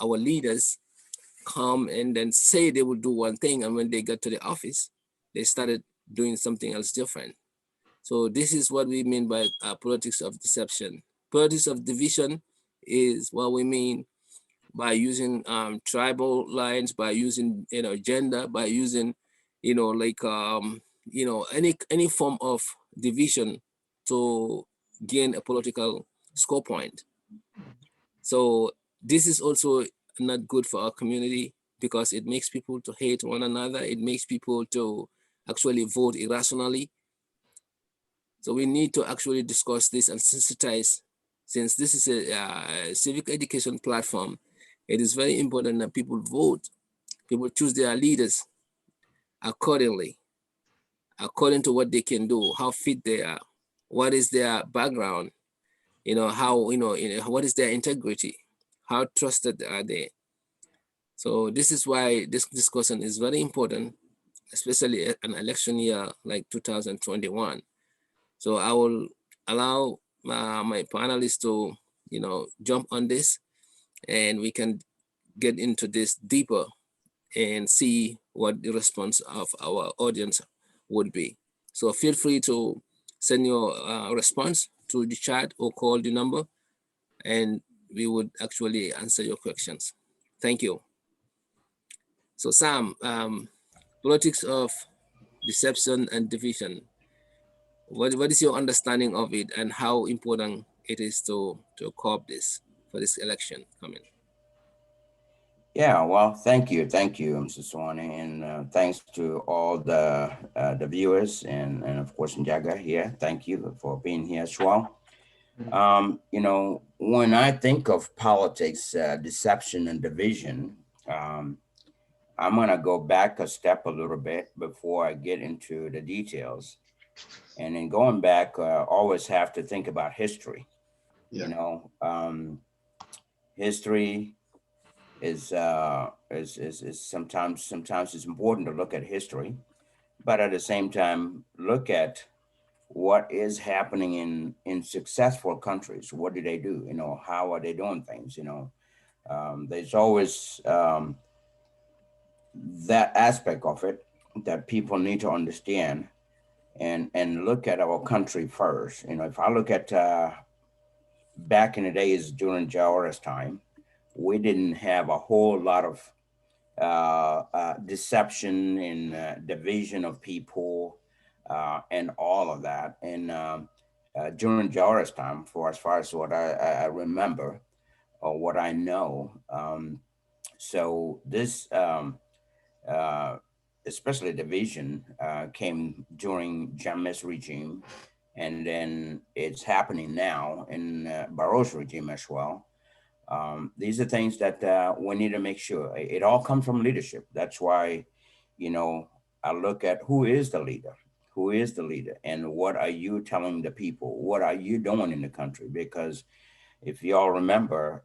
our leaders come and then say they will do one thing, and when they got to the office, they started doing something else different. So this is what we mean by politics of deception. Politics of division is what we mean by using tribal lines, by using gender, by using like any form of division to gain a political score point. So this is also not good for our community because it makes people to hate one another. It makes people to actually vote irrationally. So we need to actually discuss this and sensitize, since this is a civic education platform. It is very important that people vote, people choose their leaders accordingly, according to what they can do, how fit they are, what is their background, how, what is their integrity, how trusted are they. So this is why this discussion is very important, especially an election year like 2021. So I will allow my panelists to, jump on this, and we can get into this deeper and see what the response of our audience would be. So feel free to send your response to the chat or call the number, and we would actually answer your questions. Thank you. So Sam, politics of deception and division. What is your understanding of it, and how important it is to curb this for this election coming? Yeah, well, thank you, Mr. Sawaneh, and thanks to all the viewers and of course Njaga here. Thank you for being here as well. When I think of politics, deception, and division, um, I'm gonna go back a step a little bit before I get into the details. And then going back, always have to think about history. Yeah. You know, history is sometimes it's important to look at history, but at the same time look at what is happening in successful countries. What do they do? How are they doing things? There's always that aspect of it that people need to understand and look at our country first. If I look at back in the days during Jawara's time, we didn't have a whole lot of deception and division of people and all of that. And during Jawara's time, for as far as what I remember or what I know, so this uh, especially division came during Jammeh's regime, and then it's happening now in Barrow's regime as well. These are things that we need to make sure. It all comes from leadership. That's why, you know, I look at who is the leader, and what are you telling the people? What are you doing in the country? Because if y'all remember,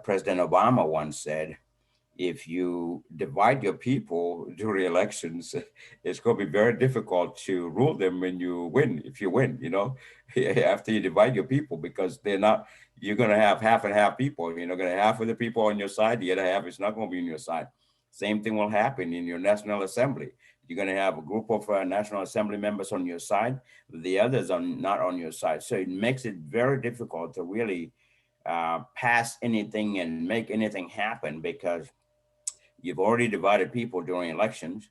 President Obama once said, if you divide your people during elections, it's going to be very difficult to rule them when you win. If you win, after you divide your people, because they're not, you're going to have half and half people. You're going to have half of the people on your side, the other half is not going to be on your side. Same thing will happen in your National Assembly. You're going to have a group of National Assembly members on your side, the others are not on your side. So it makes it very difficult to really pass anything and make anything happen, because you've already divided people during elections,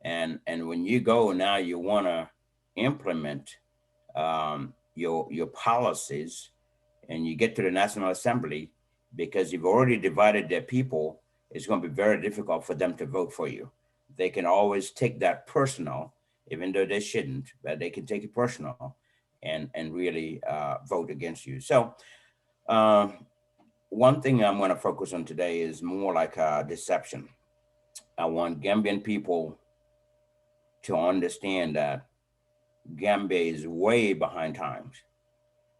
and when you go now, you want to implement your policies, and you get to the National Assembly, because you've already divided their people. It's going to be very difficult for them to vote for you. They can always take that personal, even though they shouldn't, but they can take it personal and really vote against you. So uh, one thing I'm going to focus on today is more like deception. I want Gambian people to understand that Gambia is way behind times.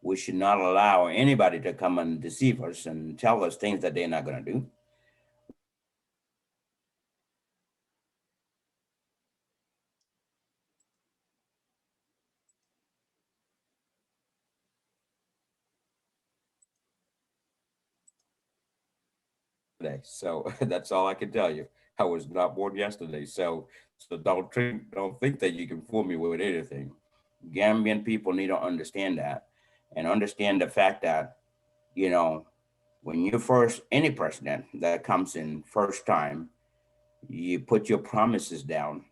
We should not allow anybody to come and deceive us and tell us things that they're not going to do. We need to make sure that yesterday. So that's all I can tell you. I was not born yesterday. So don't think that you can fool me with anything. Gambian people need to understand that and understand the fact that, you know, when you first any president that comes in first time, you put your promises down.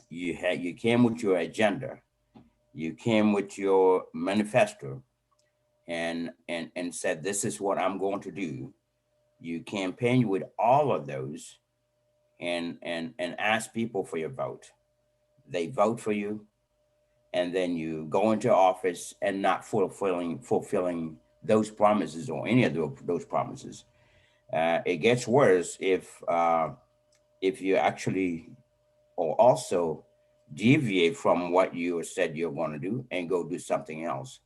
You came with your agenda. You came with your manifesto and said, this is what I'm going to do. You campaign with all of those and ask people for your vote. They vote for you, and then you go into office and not fulfilling those promises or any of those promises. It gets worse if you actually or also deviate from what you said you're going to do and go do something else.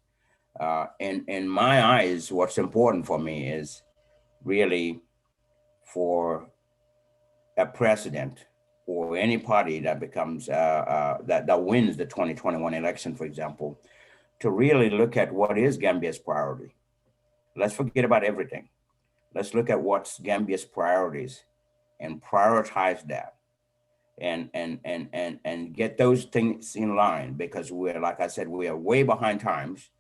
In my eyes, what's important for me is really for a president or any party that becomes that wins the 2021 election, for example, to really look at what is Gambia's priority. Let's forget about everything. Let's look at what's Gambia's priorities and prioritize that and get those things in line, because we're, like I said, we are way behind times.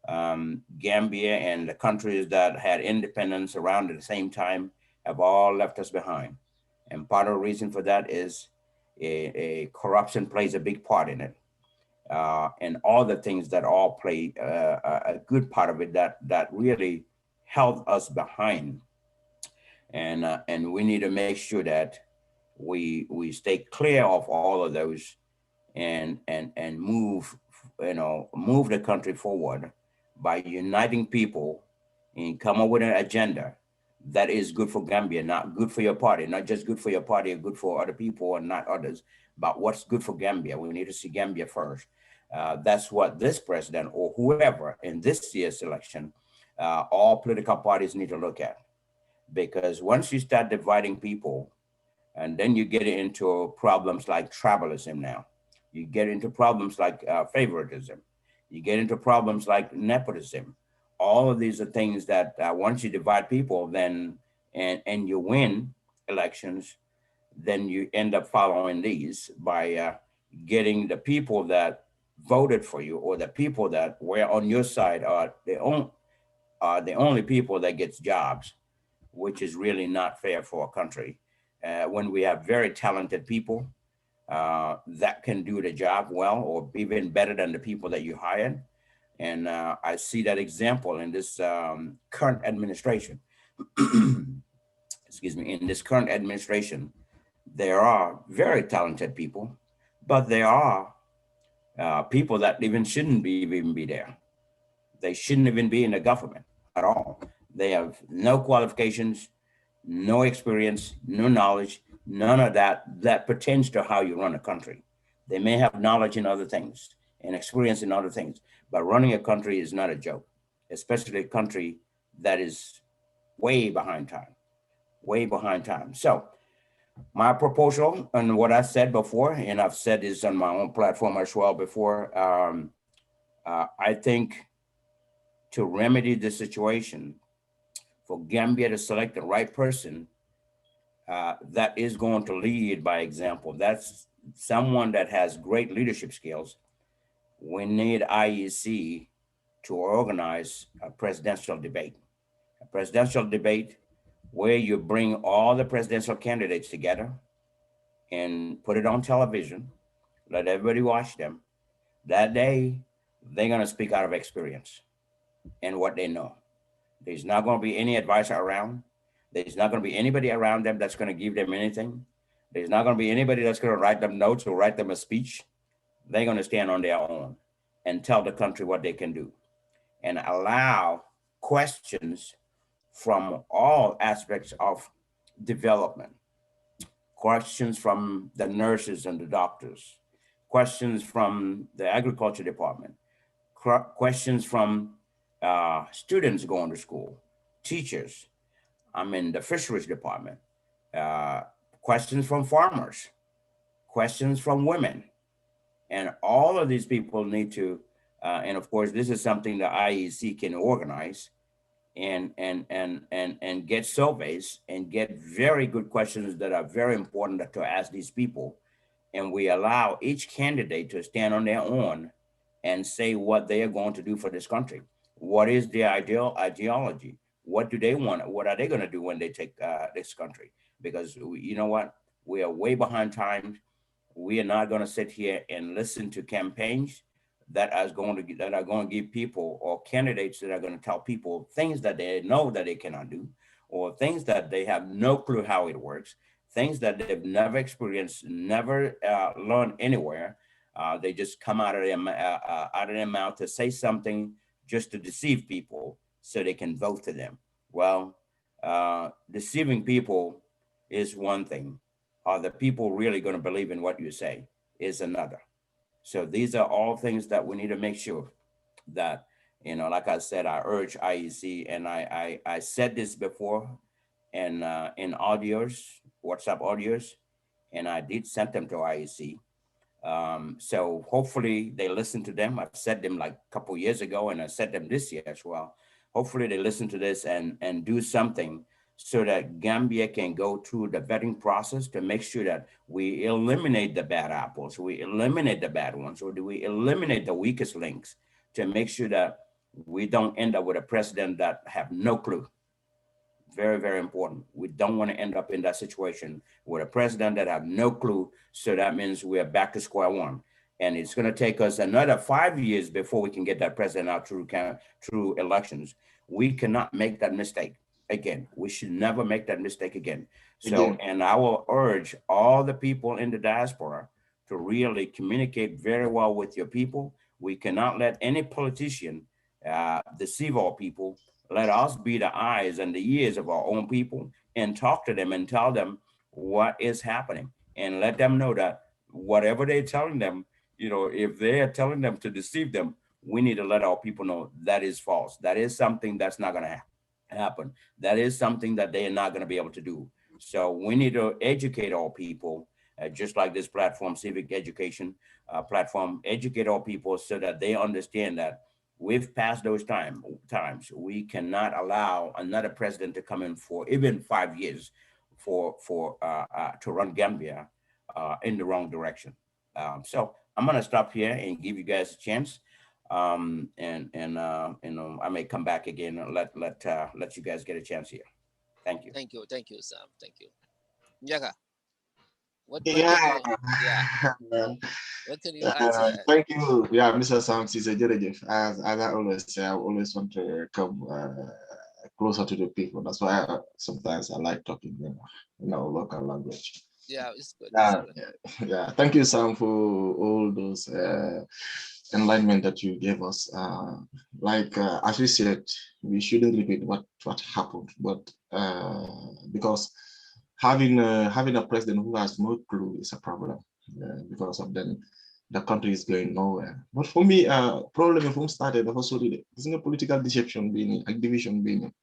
Gambia and the countries that had independence around at the same time have all left us behind. And part of the reason for that is a corruption plays a big part in it. And all the things that all play a good part of it that really held us behind. And we need to make sure that we stay clear of all of those and move, move the country forward by uniting people and come up with an agenda that is good for Gambia, not good for your party, not just good for your party or good for other people and not others, but what's good for Gambia. We need to see Gambia first. That's what this president or whoever in this year's election, all political parties need to look at. Because once you start dividing people, and then you get into problems like tribalism now. You get into problems like favoritism. You get into problems like nepotism. All of these are things that once you divide people, then and you win elections, then you end up following these by getting the people that voted for you or the people that were on your side are the only people that gets jobs, which is really not fair for a country. When we have very talented people that can do the job well or even better than the people that you hired. And I see that example in this current administration. Excuse me, in this current administration, there are very talented people, but there are people that even shouldn't even be there. They shouldn't even be in the government at all. They have no qualifications, no experience, no knowledge, none of that pertains to how you run a country. They may have knowledge in other things and experience in other things, but running a country is not a joke, especially a country that is way behind time, way behind time. So my proposal and what I said before, and I've said this on my own platform as well before, I think to remedy the situation, for Gambia to select the right person that is going to lead by example. That's someone that has great leadership skills. We need IEC to organize a presidential debate where you bring all the presidential candidates together and put it on television, let everybody watch them. That day, they're going to speak out of experience and what they know. There's not going to be any advisor around. There's not going to be anybody around them that's going to give them anything. There's not going to be anybody that's going to write them notes or write them a speech. They're going to stand on their own and tell the country what they can do and allow questions from all aspects of development, questions from the nurses and the doctors, questions from the agriculture department, questions from students going to school, teachers, I'm in the fisheries department. Uh, Questions from farmers, questions from women, and all of these people need to. And of course, this is something the IEC can organize. and get surveys and get very good questions that are very important to ask these people, and we allow each candidate to stand on their own and say what they are going to do for this country. What is their ideology? What do they want? What are they going to do when they take this country? Because you know what, we are way behind times. We are not going to sit here and listen to campaigns that are going to give people, or candidates that are going to tell people things that they know that they cannot do, or things that they have no clue how it works, things that they've never experienced, never learned anywhere. They just come out of their mouth to say something just to deceive people so they can vote for them. Well, deceiving people is one thing. Are the people really going to believe in what you say is another. So these are all things that we need to make sure that, like I said, I urge IEC, and I said this before in audios, WhatsApp audios, and I did send them to IEC. So hopefully they listen to them. I've said them like a couple years ago, and I said them this year as well. Hopefully they listen to this and do something so that Gambia can go through the vetting process to make sure that we eliminate the bad apples, we eliminate the bad ones, or do we eliminate the weakest links to make sure that we don't end up with a president that have no clue. Very, very important. We don't want to end up in that situation with a president that have no clue. So that means we're back to square one. And it's going to take us another 5 years before we can get that president out through elections. We cannot make that mistake again. We should never make that mistake again. So, Again. and I will urge all the people in the diaspora to really communicate very well with your people. We cannot let any politician deceive our people. Let us be the eyes and the ears of our own people and talk to them and tell them what is happening, and let them know that whatever they're telling them, if they are telling them to deceive them, we need to let our people know that is false. That is something that's not going to happen. That is something that they are not going to be able to do. So we need to educate our people, just like this platform, Civic Education platform, educate our people so that they understand that we've passed those times. We cannot allow another president to come in for even 5 years to run Gambia in the wrong direction. So I'm gonna stop here and give you guys a chance. I may come back again and let you guys get a chance here. Thank you. Thank you, Sam. Thank you. Njaga, what Yeah. can you, yeah, what can you add to that? Thank you. Yeah, Mr. Sam Ceesay Jërëjëf. As I always say, I always want to come closer to the people. That's why sometimes I like talking in our local language. Yeah, it's good. It's good. Yeah. Thank you, Sam, for all those enlightenment that you gave us. As we said, we shouldn't repeat what happened, but because having a president who has no clue is a problem. Because of then the country is going nowhere. But for me, problem from started dafa sori de. Gis nga political deception bi ni ak division bi ni.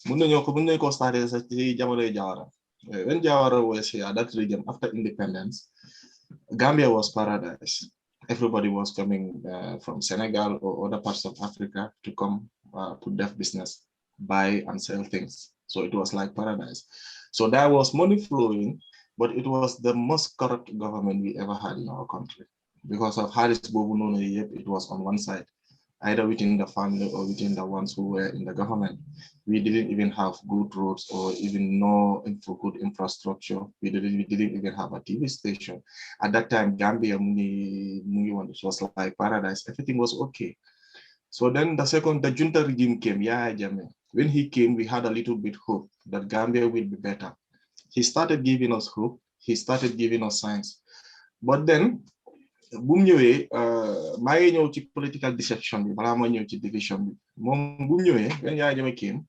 Mën nañu ko started sa ci jamonoy Jawara. When Jawara was here, that region after independence, Gambia was paradise. Everybody was coming from Senegal or other parts of Africa to come to deaf business, buy and sell things. So it was like paradise. So there was money flowing, but it was the most corrupt government we ever had in our country. Because of Harris Bobuno, it was on one side, either within the family or within the ones who were in the government. We didn't even have good roads or even good infrastructure. We didn't even have a TV station. At that time, Gambia, it was like paradise. Everything was okay. So then the junta regime came, Yahya Jammeh. When he came, we had a little bit hope that Gambia will be better. He started giving us hope. He started giving us signs. But then, bu mu ñëwee maa ngi ñëw ci political deception bi balaa ma ñëw ci division bi moom bu mu ñëwee when Yahya Jammeh came,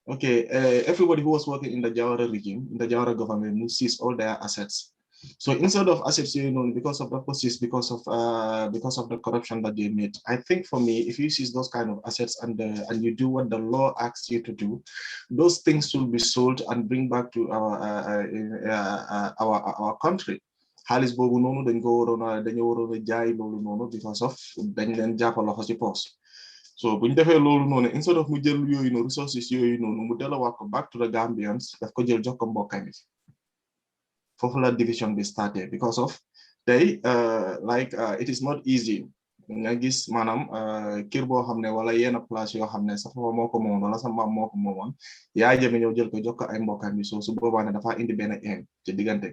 okay, everybody who was working in the Jawara regime, in the Jawara government, seized all their assets. So instead of assets, because of the process, because of the corruption that they made, I think for me, if you seize those kind of assets and you do what the law asks you to do, those things will be sold and bring back to our country. Xaalis boobu noonu dañ ko waroon a jaay loolu noonu because of dañ leen jàppal loxo ci poos. So buñ defee loolu noonu instead of mu jël yooyu noonu resources yooyu noonu mu delawaat ko back to the Gambians daf ko jël jox ko mbokkam yi foofu la division bi started because of tey it is not easy nga gis maanaam kër boo xam ne wala yenn place yoo xam ne sa papa moo ko moomoon wala sa maam moo ko moomoon yaa jëme ñëw jël ko jox ko ay mbokkam yi so su boobaa ne dafa indi benn ci diggante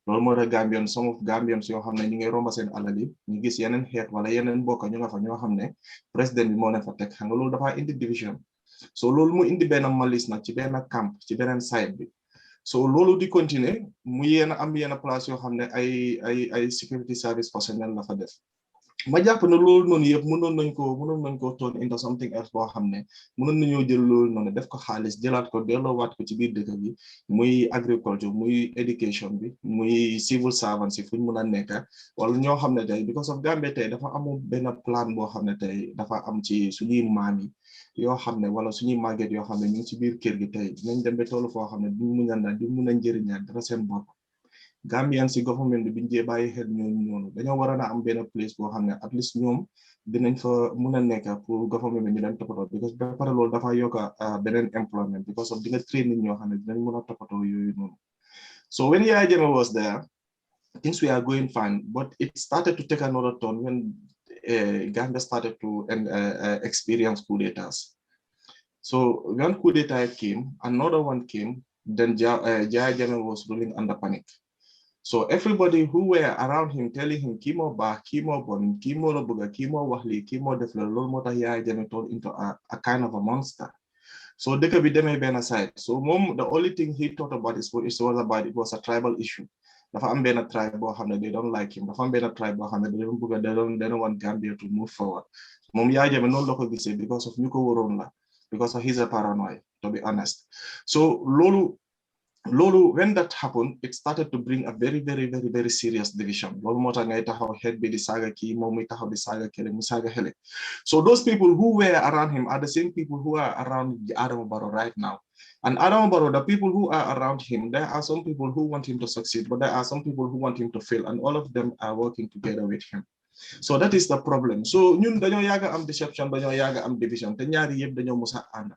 loolu moo tax Gambian some of Gambians yoo xam ne ñu ngi romba seen alal yi ñu gis yeneen xeet wala yeneen mbokk ñu nga fa ñoo xam ne président bi moo leen fa teg xam nga loolu dafa indi division so loolu mu indi benn malis nag ci benn camp ci beneen side bi so loolu di continuer mu am yenn place yoo xam ne ay security service personnel la fa def ma jàpp ne loolu noonu yëpp mënoon nañ ko turn into something else boo xam ne mënoon nañoo jël loolu noonu def ko xaalis jëlaat ko delloowaat ko ci biir dëkk bi muy agriculture muy education bi muy civil servants yi fu ñu mën a nekk wala ñoo xam ne tey because of Gambia tey dafa amul benn plan boo xam ne tey dafa am ci suñuy maam yi yoo xam ne wala suñuy màgget yoo xam ne ñu ngi ci biir kër gi tey dinañ dem ba tollu foo xam ne duñ mun a njëriñaat dara seen bopp Gambian si government bi biñ jee bàyyi xel ñooñu noonu dañoo war a am benn place boo xam ne at least ñoom dinañ fa mun a nekk pour government bi ñu leen toppatoo because ba pare loolu dafa yokk beneen employment because of di nga train nit ñoo xam ne dinañ mun a toppatoo yooyu noonu so when Yaya Jammeh was there things were going fine but it started to take another turn when Gambia started to experience coup d'etats. So when coup d'etat came, another one came, then Yaya Jammeh was ruling under panic. So everybody who were around him telling him kimo ba, kimo bon, kimo lobuga, kimo wahli, kimo defle, lol mota Yaya Jammeh turned into a kind of a monster. So they could be them ben aside. So mom, the only thing he thought about it was a tribal issue. Dafa am benn tribe boo xam ne they don't like him. Dafa am benn tribe boo xam ne they don't want Gambia to move forward. Mom Yaya Jammeh noonu la ko gisee because of ñu ko waroon la, because of he's a paranoid, to be honest. So Lolo, when that happened, it started to bring a very, very, very, very serious division. So those people who were around him are the same people who are around Adam Barrow right now. And Adam Barrow, the people who are around him, there are some people who want him to succeed, but there are some people who want him to fail, and all of them are working together with him. So that is the problem. So ñun dañoo yaga am deception, dañoo yaga am division, te ñaari yëpp dañoo musa ànd.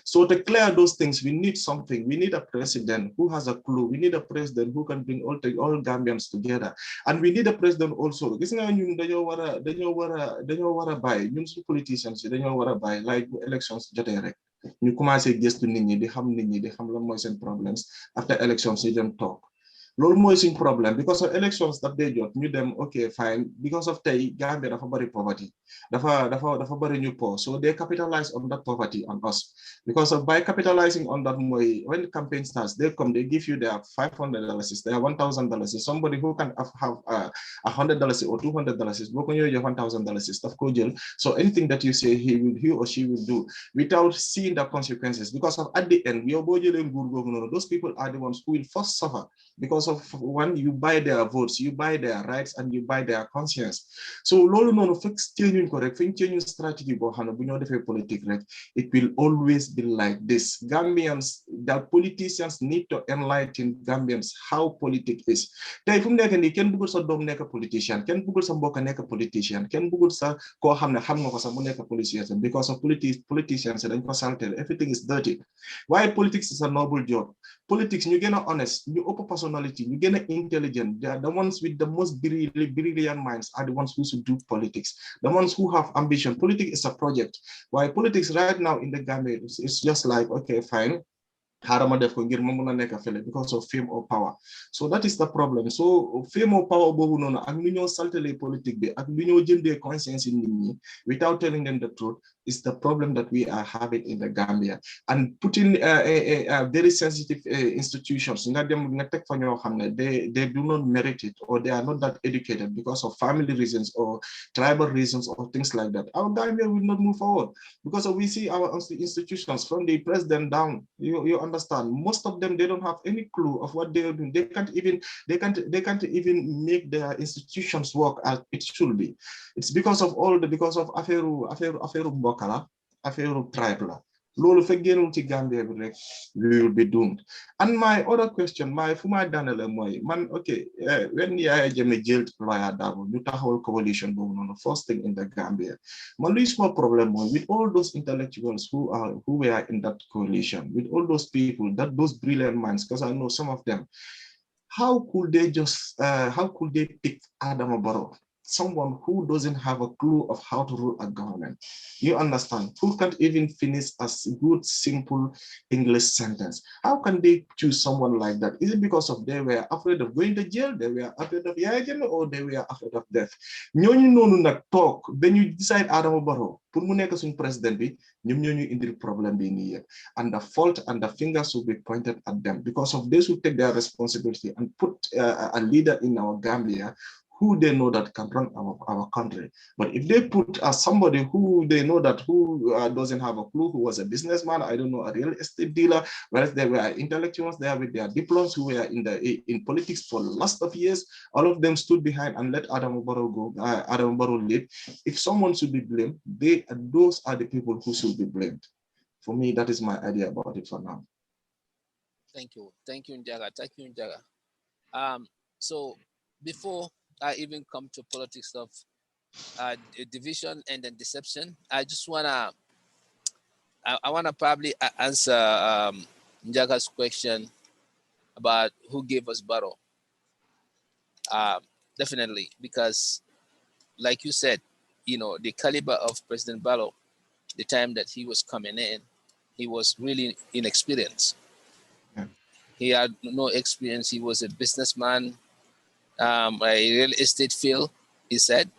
So to clear those things, we need something. We need a president who has a clue. We need a president who can bring all Gambians together. And we need a president also. Gis nga ñun dañoo wara bàyyi ñun su politicians dañoo wara bàyyi like elections jotee rek ñu commencé gëstu nit ñi di xam lan mooy seen problems after elections ñu dem talk. Loolu mooy suñ problem because of elections that they jot ñu dem okay fine because of tey Gambia dafa bari poverty dafa bari ñu poor so they capitalize on that poverty on us because of by capitalizing on that mooy when the campaign starts they give you their $500 their $1,000 somebody who can have $100 or $200 boo ko ñëwee jox $1,000 daf ko jël so anything that you say he or she will do without seeing the consequences because of at the end yow boo jëlee nguur googu noonu those people are the ones who will first suffer because of when you buy their votes, you buy their rights, and you buy their conscience. So lolo no fix changing correct, changing strategy bohana bunyo defe politic rek. It will always be like this. Gambians, the politicians need to enlighten Gambians how politics is. Tay fum nek ni ken bugul sa dom nek politician, ken bugul sa mbokk nek politician, ken bugul sa ko xamne xam nga ko sa mu nek politician because of politicians dañ ko saltel everything is dirty. Why politics is a noble job? Politics ñu gëna honest, ñu ëpp personality, you get intelligent. They are the ones with the most brilliant minds are the ones who should do politics. The ones who have ambition. Politics is a project. Why politics right now in the Gambia is just like, okay, fine. Because of fame or power. So that is the problem. So fame or power conscience in without telling them the truth is the problem that we are having in the Gambia. And putting a very sensitive institutions, they do not merit it or they are not that educated because of family reasons or tribal reasons or things like that. Our Gambia will not move forward because we see our institutions from the president down. You understand? Most of them, they don't have any clue of what they are doing. They can't even make their institutions work as it should be. It's because of Aferu Mbokala, Aferu Tribe. Lolo fe génnul ci Gambia bi rek, we will be doomed. And my other question, fu may daanele mooy man, okay, when Yaya Jammeh jailed Lawyer Darboe, ñu taxawal coalition boobu noonu, first thing in the Gambia. Man luy small problem mooy with all those intellectuals who were in that coalition, with all those people, those brilliant minds, because I know some of them, how could they pick Adama Barrow, someone who doesn't have a clue of how to rule a government? You understand? Who can't even finish a good, simple English sentence? How can they choose someone like that? Is it because of they were afraid of going to jail, they were afraid of Yaya Jammeh, or they were afraid of death? ñooñu noonu nag toog ba ñu decide Adama Barrow pour mu nekk suñu président bi, ñoom ñoo ñu indil problème bi nii yëpp. And the fault and the fingers will be pointed at them because of those who take their responsibility and put a leader in our Gambia who they know that can run our country. But if they put somebody who they know that who doesn't have a clue, who was a businessman, I don't know, a real estate dealer, whereas they were intellectuals there with their diplomas who were in politics for lots of years, all of them stood behind and let Adam Barrow go, Adam Barrow lead. If someone should be blamed, those are the people who should be blamed. For me, that is my idea about it for now. Thank you, Njaga. Thank you, Njaga. So before I even come to politics of division and then deception, I just wanna probably answer Njaga's question about who gave us Barrow. Definitely, because like you said, the caliber of President Barrow, the time that he was coming in, he was really inexperienced. Yeah. He had no experience. He was a businessman, a real estate field, he said.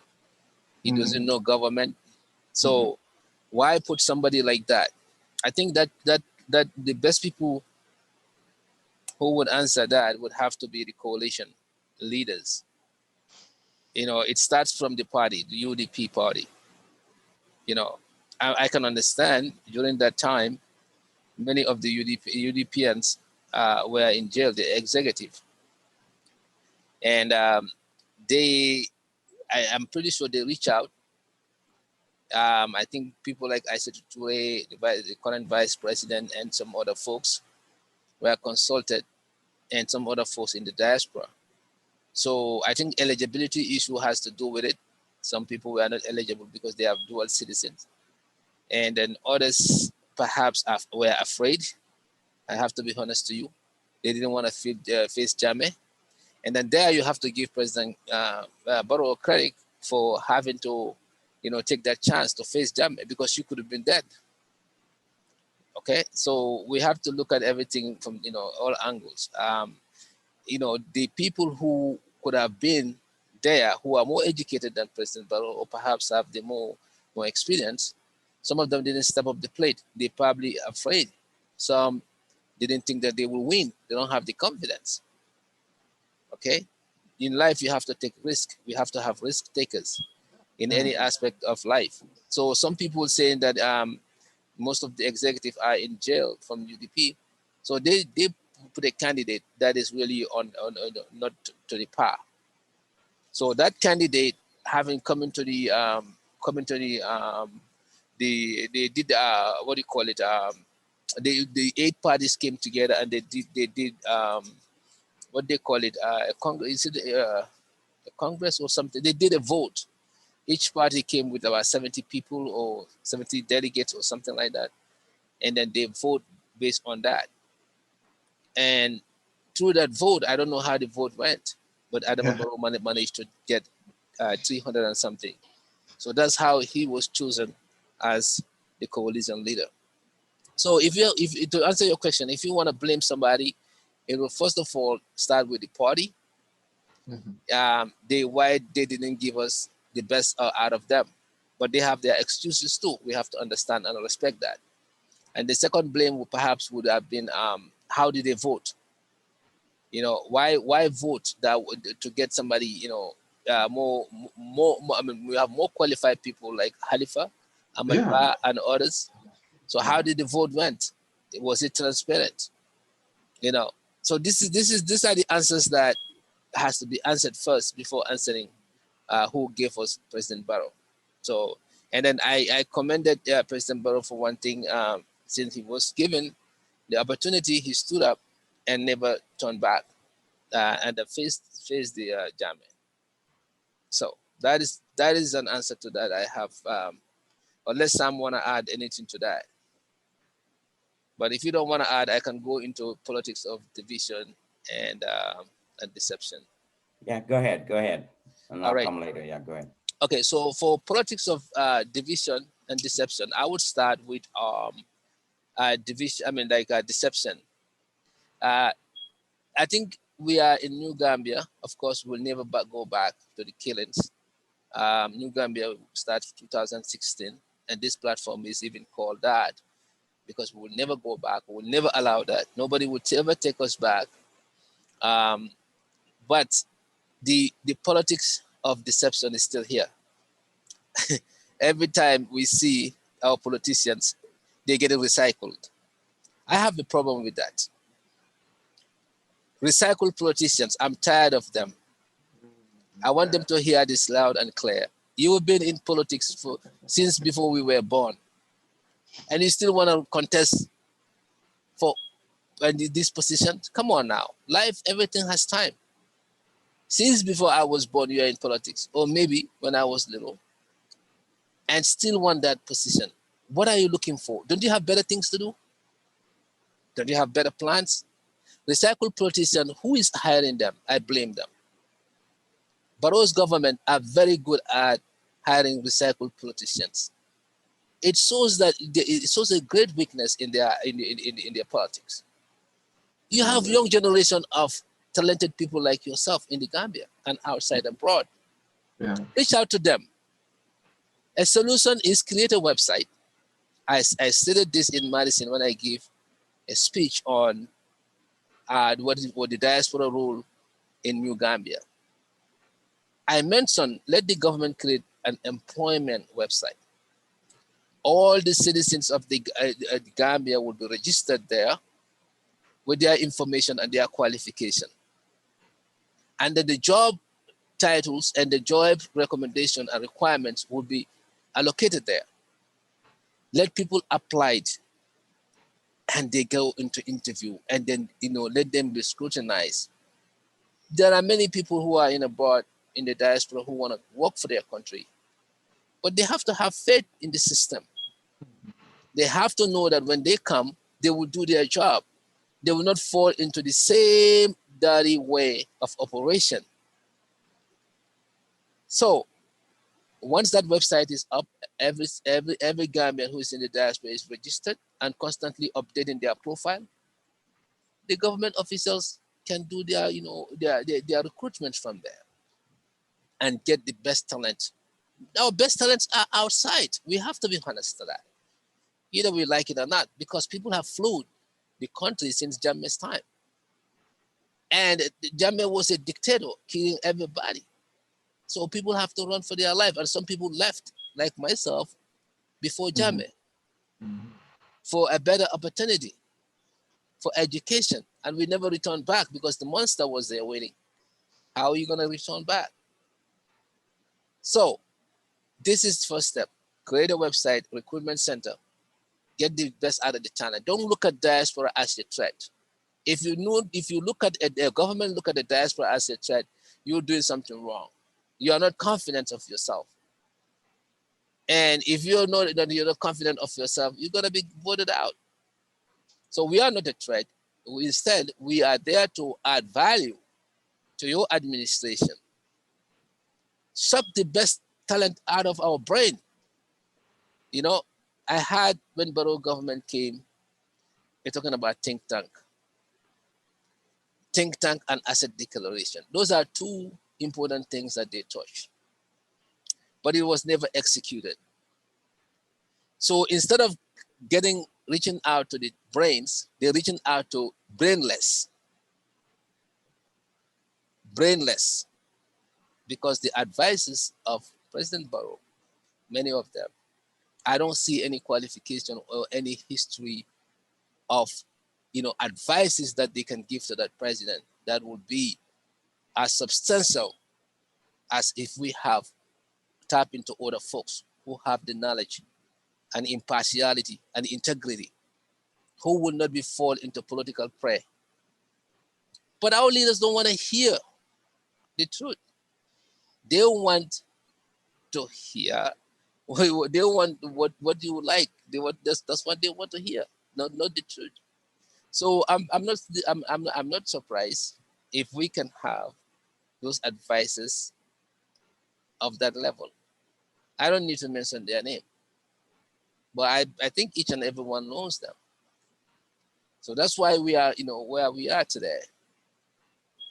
He doesn't know government. So why put somebody like that? I think that the best people who would answer that would have to be the coalition leaders. It starts from the party, the UDP party. I can understand during that time, many of the UDPians were in jail, the executive. And I'm pretty sure they reach out. I think people like Aissatou Touré, the current vice president, and some other folks were consulted, and some other folks in the diaspora. So I think eligibility issue has to do with it. Some people were not eligible because they have dual citizens. And then others perhaps were afraid. I have to be honest to you. They didn't want to face Jammeh. And then there you have to give President Barrow credit for having to, take that chance to face Jammeh, because she could have been dead. Okay, so we have to look at everything from all angles. The people who could have been there, who are more educated than President Barrow, or perhaps have the more experience, some of them didn't step up the plate. They probably afraid. Some didn't think that they will win. They don't have the confidence. Okay, in life you have to take risk. We have to have risk takers in any aspect of life. So some people saying that most of the executives are in jail from UDP, so they put a candidate that is really on not to the par. So that candidate having come into the they did what do you call it? The 8 parties came together and they did what they call it, a Congress, a Congress or something. They did a vote. Each party came with about 70 people or 70 delegates or something like that. And then they vote based on that. And through that vote, I don't know how the vote went, but Adama Barrow managed to get 300 and something. So that's how he was chosen as the coalition leader. So if to answer your question, if you want to blame somebody, it will first of all start with the party. Why they didn't give us the best out of them, but they have their excuses too. We have to understand and respect that. And the second blame perhaps would have been how did they vote? Why vote that to get somebody more? I mean, we have more qualified people like Khalifa, Ahmad Ba, and others. So how did the vote went? Was it transparent? So these are the answers that has to be answered first before answering who gave us President Barrow. So, and then I commended President Barrow for one thing. Since he was given the opportunity, he stood up and never turned back and faced the Jammeh. So that is an answer to that I have. Unless Sam want to add anything to that. But if you don't want to add, I can go into politics of division and deception. Yeah, go ahead. Go ahead. And All I'll right. come later. Yeah, go ahead. Okay, so for politics of division and deception, I would start with division. I mean, like deception. I think we are in New Gambia. Of course, we'll never go back to the killings. New Gambia started 2016, and this platform is even called that because we will never go back. We will never allow that. Nobody would ever take us back. But the politics of deception is still here. Every time we see our politicians, they get recycled. I have a problem with that. Recycled politicians, I'm tired of them. I want them to hear this loud and clear. You've been in politics since before we were born, and you still want to contest for this position? Come on now. Life, everything has time. Since before I was born, you are in politics, or maybe when I was little, and still want that position. What are you looking for? Don't you have better things to do? Don't you have better plans? Recycled politicians, who is hiring them? I blame them. Barrow's government are very good at hiring recycled politicians. It shows that it shows a great weakness in their politics. You have young generation of talented people like yourself in the Gambia and outside abroad. Yeah. Reach out to them. A solution is create a website. I stated this in Madison when I gave a speech on what the diaspora role in New Gambia. I mentioned let the government create an employment website. All the citizens of the Gambia will be registered there with their information and their qualification. And then the job titles and the job recommendation and requirements will be allocated there. Let people apply and they go into interview and then, let them be scrutinized. There are many people who are abroad in the diaspora who want to work for their country, but they have to have faith in the system. They have to know that when they come, they will do their job. They will not fall into the same dirty way of operation. So once that website is up, every Gambian who is in the diaspora is registered and constantly updating their profile. The government officials can do their, their recruitment from there and get the best talent. Our best talents are outside. We have to be honest to that. Either we like it or not, because people have fled the country since Jammeh's time. And Jammeh was a dictator, killing everybody. So people have to run for their life. And some people left, like myself, before Jammeh, for a better opportunity, for education. And we never returned back because the monster was there waiting. How are you going to return back? So this is the first step. Create a website, recruitment center. Get the best out of the talent. Don't look at diaspora as a threat. If you look at the government, look at the diaspora as a threat, you're doing something wrong. You are not confident of yourself. And if you're not confident of yourself, you're gonna be voted out. So we are not a threat. Instead, we are there to add value to your administration. Suck the best talent out of our brain. I had when Barrow government came, they're talking about think tank and asset declaration. Those are two important things that they touched, but it was never executed. So instead of reaching out to the brains, they're reaching out to brainless, because the advices of President Barrow, many of them, I don't see any qualification or any history of advices that they can give to that president that would be as substantial as if we have tapped into other folks who have the knowledge and impartiality and integrity who will not be fall into political prey. But our leaders don't want to hear the truth. They want to hear. They want what you like. They want that's what they want to hear, not the truth. So I'm not surprised if we can have those advisors of that level. I don't need to mention their name, but I think each and everyone knows them. So that's why we are, where we are today.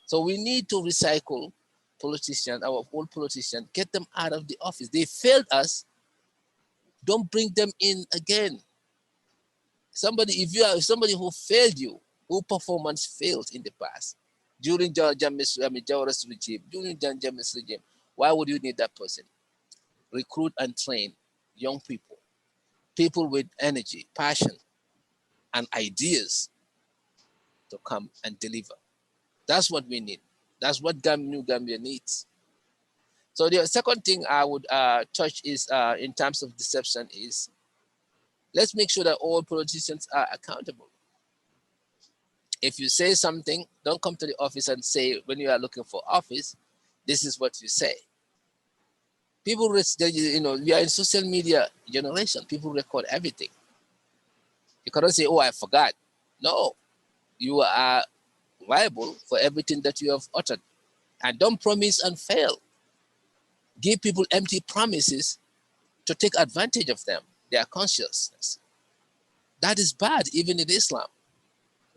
So we need to recycle politicians, our old politicians, get them out of the office. They failed us. Don't bring them in again. If you are somebody who failed you, who performance failed in the past, during Jawara's regime, during Jammeh's regime, why would you need that person? Recruit and train young people with energy, passion, and ideas to come and deliver. That's what we need. That's what New Gambia needs. So the second thing I would touch is in terms of deception is, let's make sure that all politicians are accountable. If you say something, don't come to the office and say, when you are looking for office, this is what you say. People, we are in social media generation. People record everything. You cannot say, oh, I forgot. No, you are liable for everything that you have uttered. And don't promise and fail. Give people empty promises to take advantage of them, their consciousness. That is bad, even in Islam.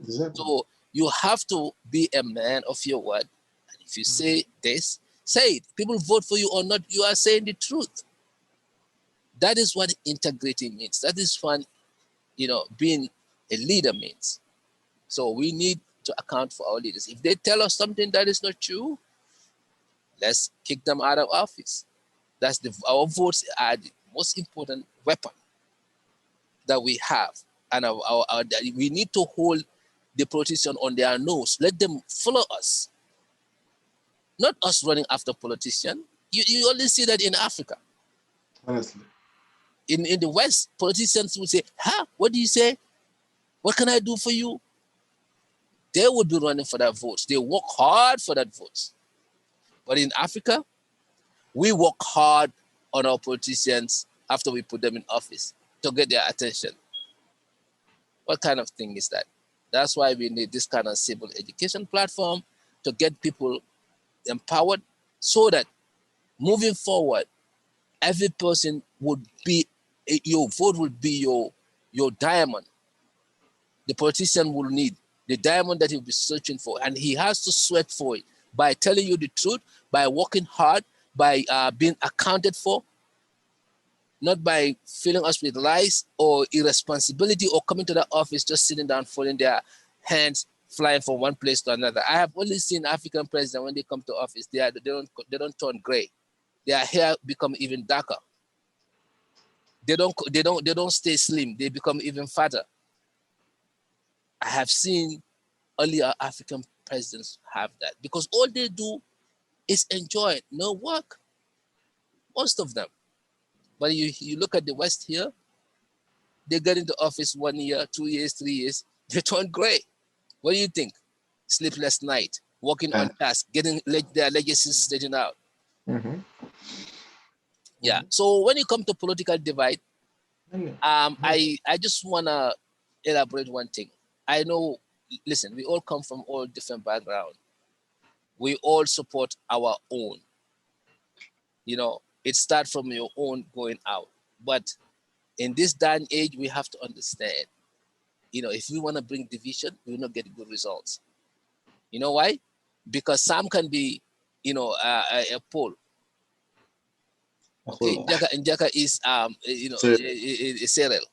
Exactly. So you have to be a man of your word. And if you say this, say it. People vote for you or not, you are saying the truth. That is what integrity means. That is what, being a leader means. So we need to account for our leaders. If they tell us something that is not true, let's kick them out of office. Our votes are the most important weapon that we have. And we need to hold the politician on their nose. Let them follow us. Not us running after politicians. You only see that in Africa. Honestly. In the West, politicians would say, what do you say? What can I do for you? They would be running for that vote. They work hard for that vote. But in Africa, we work hard on our politicians after we put them in office to get their attention. What kind of thing is that? That's why we need this kind of civil education platform to get people empowered so that moving forward, every person would be, your vote would be your diamond. The politician will need the diamond that he'll be searching for, and he has to sweat for it by telling you the truth, by working hard, by being accounted for, not by filling us with lies or irresponsibility or coming to the office just sitting down, folding their hands, flying from one place to another. I have only seen African presidents when they come to office, they don't turn gray. Their hair become even darker. They don't stay slim. They become even fatter. I have seen only our African presidents have that because all they do is enjoy, no work. Most of them. But you look at the West here, they get into office 1 year, 2 years, 3 years, they turn gray. What do you think? Sleepless night, working on task, getting their legacies straightened out. Mm-hmm. Yeah. So when you come to political divide, I just wanna elaborate one thing. I know, listen, we all come from all different backgrounds. We all support our own. It starts from your own going out. But in this day and age, we have to understand, if we want to bring division, we will not get good results. You know why? Because some can be, a pole. Okay, Njaga is a cereal.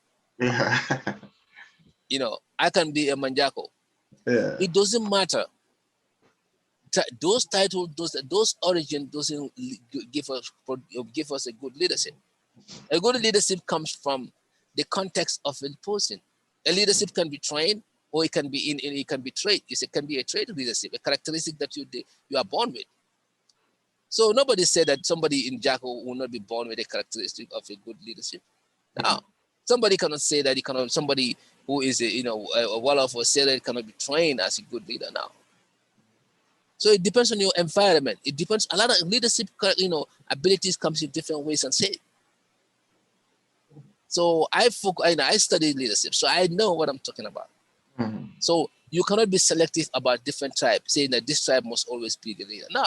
I can be a manjako. Yeah. It doesn't matter. Those titles, those origin doesn't give us a good leadership. A good leadership comes from the context of a person. A leadership can be trained, or it can be it can be trait. It can be a trait leadership, a characteristic that you are born with. So nobody said that somebody in Jacko will not be born with a characteristic of a good leadership. No, somebody cannot say that. Somebody who is a Wolof or Serer cannot be trained as a good leader now. So it depends on your environment. It depends. A lot of leadership, abilities comes in different ways and say. So I study leadership, so I know what I'm talking about. Mhm. So you cannot be selective about different tribes, saying that this tribe must always be the leader. No,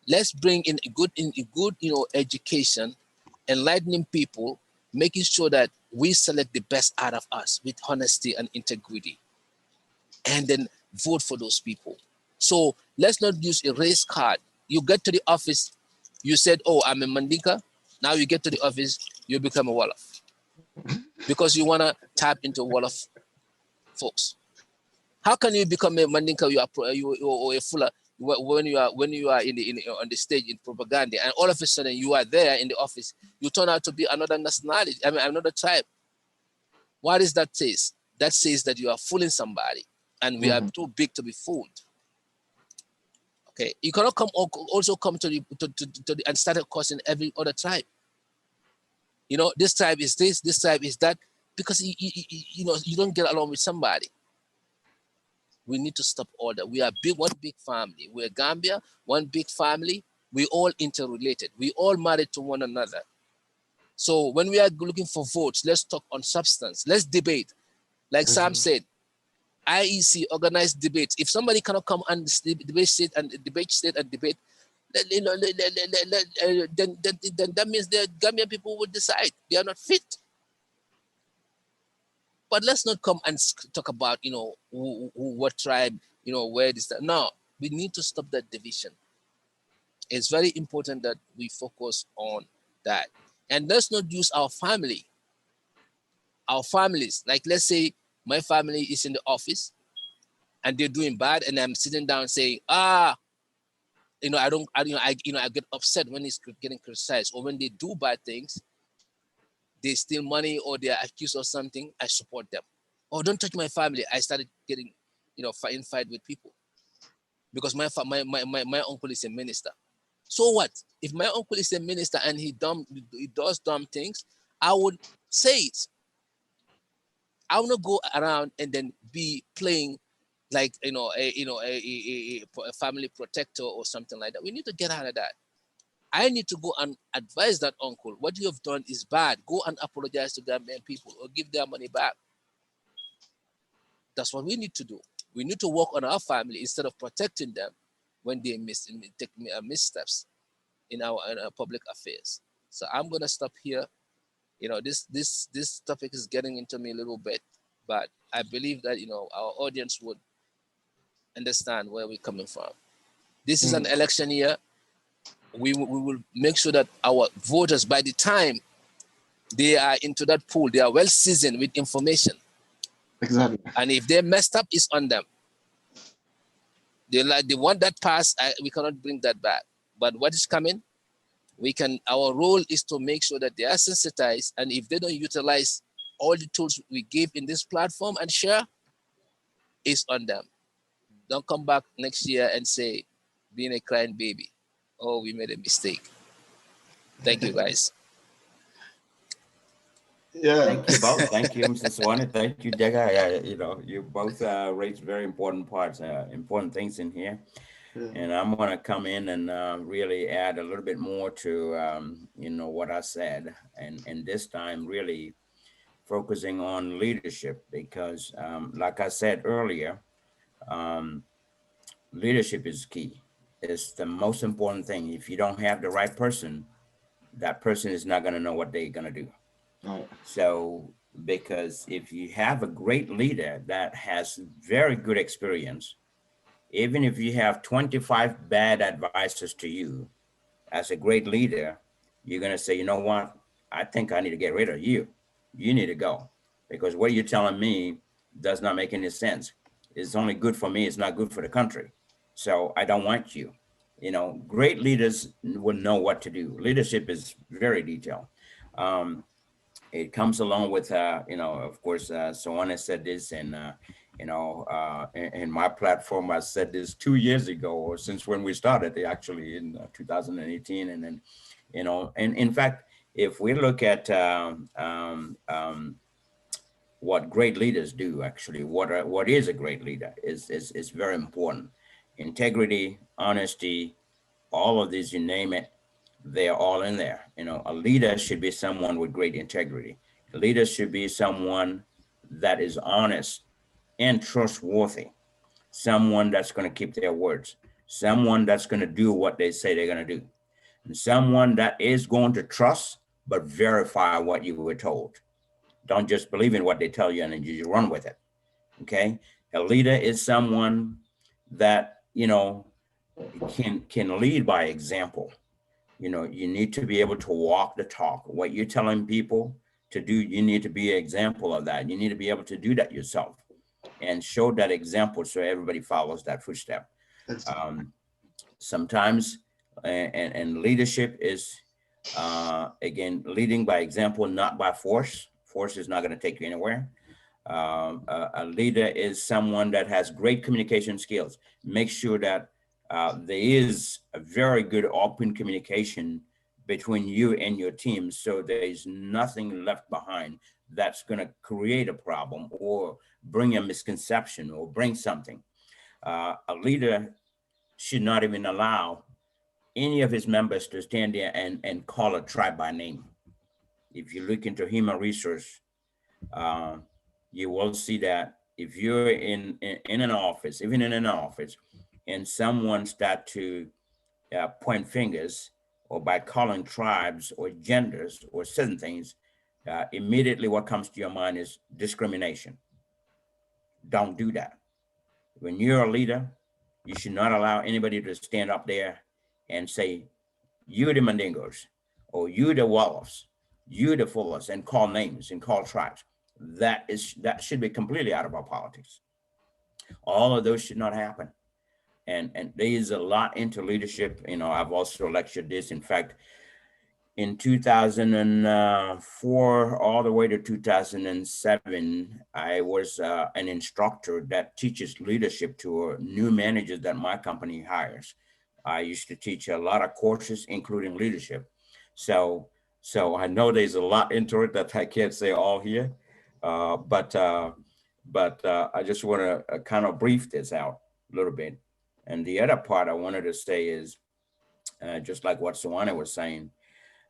let's bring in a good, education, enlightening people, making sure that we select the best out of us with honesty and integrity, and then vote for those people. So let's not use a race card. You get to the office, you said, "Oh, I'm a Mandinka." Now you get to the office, you become a Wolof because you wanna tap into Wolof folks. How can you become a Mandinka? Or a Fuller when you are on the stage in propaganda, and all of a sudden you are there in the office, you turn out to be another nationality. I mean, another tribe. What is that says? That says that you are fooling somebody, and we are Mhm. too big to be fooled. Okay, you cannot also come to the and start causing every other tribe. This tribe is this tribe is that, because you don't get along with somebody. We need to stop all that. We are one big family. We're Gambia, one big family. We all interrelated. We all married to one another. So when we are looking for votes, let's talk on substance. Let's debate. Like Sam Mhm. said, IEC organized debates. If somebody cannot come and debate state and debate, then that means the Gambian people will decide they are not fit. But let's not come and talk about, what tribe, where this, that. No, we need to stop that division. It's very important that we focus on that. And let's not use our families. Like, let's say my family is in the office and they're doing bad, and I'm sitting down saying, I don't, I get upset when it's getting criticized, or when they do bad things, they steal money or they're accused of something, I support them. Oh, don't touch my family. I started getting, fight with people because my uncle is a minister. So what? If my uncle is a minister and he does dumb things, I would say it. I will not go around and then be playing like a family protector or something like that. We need to get out of that. I need to go and advise that uncle. What you have done is bad. Go and apologize to Gambian people or give their money back. That's what we need to do. We need to work on our family instead of protecting them when they take missteps in our public affairs. So I'm gonna stop here. This topic is getting into me a little bit, but I believe that our audience would understand where we're coming from. This is an Mm. election year. We will make sure that our voters, by the time they are into that pool, they are well seasoned with information. Exactly. And if they messed up, it's on them. They want that pass. We cannot bring that back. But what is coming, we can. Our role is to make sure that they are sensitized, and if they don't utilize all the tools we give in this platform and share, it's on them. Don't come back next year and say, being a crying baby, oh, we made a mistake. Thank you, guys. Yeah. Thank you both. Thank you, Mr. Sawaneh. Thank you, Njaga. Yeah, you both raised very important parts, important things in here. Yeah. And I'm going to come in and really add a little bit more to, what I said. And this time, really focusing on leadership because, like I said earlier, um, leadership is key. It's the most important thing. If you don't have the right person, that person is not going to know what they're going to do. Right. So, because if you have a great leader that has very good experience, even if you have 25 bad advisors to you, as a great leader, you're going to say, you know what? I think I need to get rid of you. You need to go because what you're telling me does not make any sense. It's only good for me. It's not good for the country. So I don't want you. Great leaders will know what to do. Leadership is very detailed. Um, it comes along with of course Sawaneh said this and in my platform I said this 2 years ago or since when we started actually in 2018 and then and in fact if we look at what great leaders do. Actually, what is a great leader is very important. Integrity, honesty, all of these, you name it, they're all in there. A leader should be someone with great integrity. A leader should be someone that is honest and trustworthy, someone that's going to keep their words, someone that's going to do what they say they're going to do, and someone that is going to trust but verify what you were told. Don't just believe in what they tell you and then you run with it. Okay. A leader is someone that, can lead by example. You need to be able to walk the talk. What you're telling people to do, you need to be an example of that. You need to be able to do that yourself and show that example so everybody follows that footstep. Sometimes, and leadership is, leading by example, not by force. Force is not going to take you anywhere. A leader is someone that has great communication skills. Make sure that there is a very good open communication between you and your team, so there is nothing left behind that's going to create a problem or bring a misconception or bring something. A leader should not even allow any of his members to stand there and call a tribe by name. If you look into human resource, uh, you will see that if you're in an office, even in an office, and someone start to point fingers or by calling tribes or genders or certain things, immediately what comes to your mind is discrimination. Don't do that. When you're a leader, you should not allow anybody to stand up there and say, you the Mandingos, or you the Wolves, you the Fullers, and call names and call tribes. That should be completely out of our politics. All of those should not happen. And there is a lot into leadership. I've also lectured this. In fact, in 2004 all the way to 2007, I was an instructor that teaches leadership to new managers that my company hires. I used to teach a lot of courses, including leadership. So, so I know there's a lot into it that I can't say all here, but I just want to kind of brief this out a little bit. And the other part I wanted to say is, just like what Sawaneh was saying,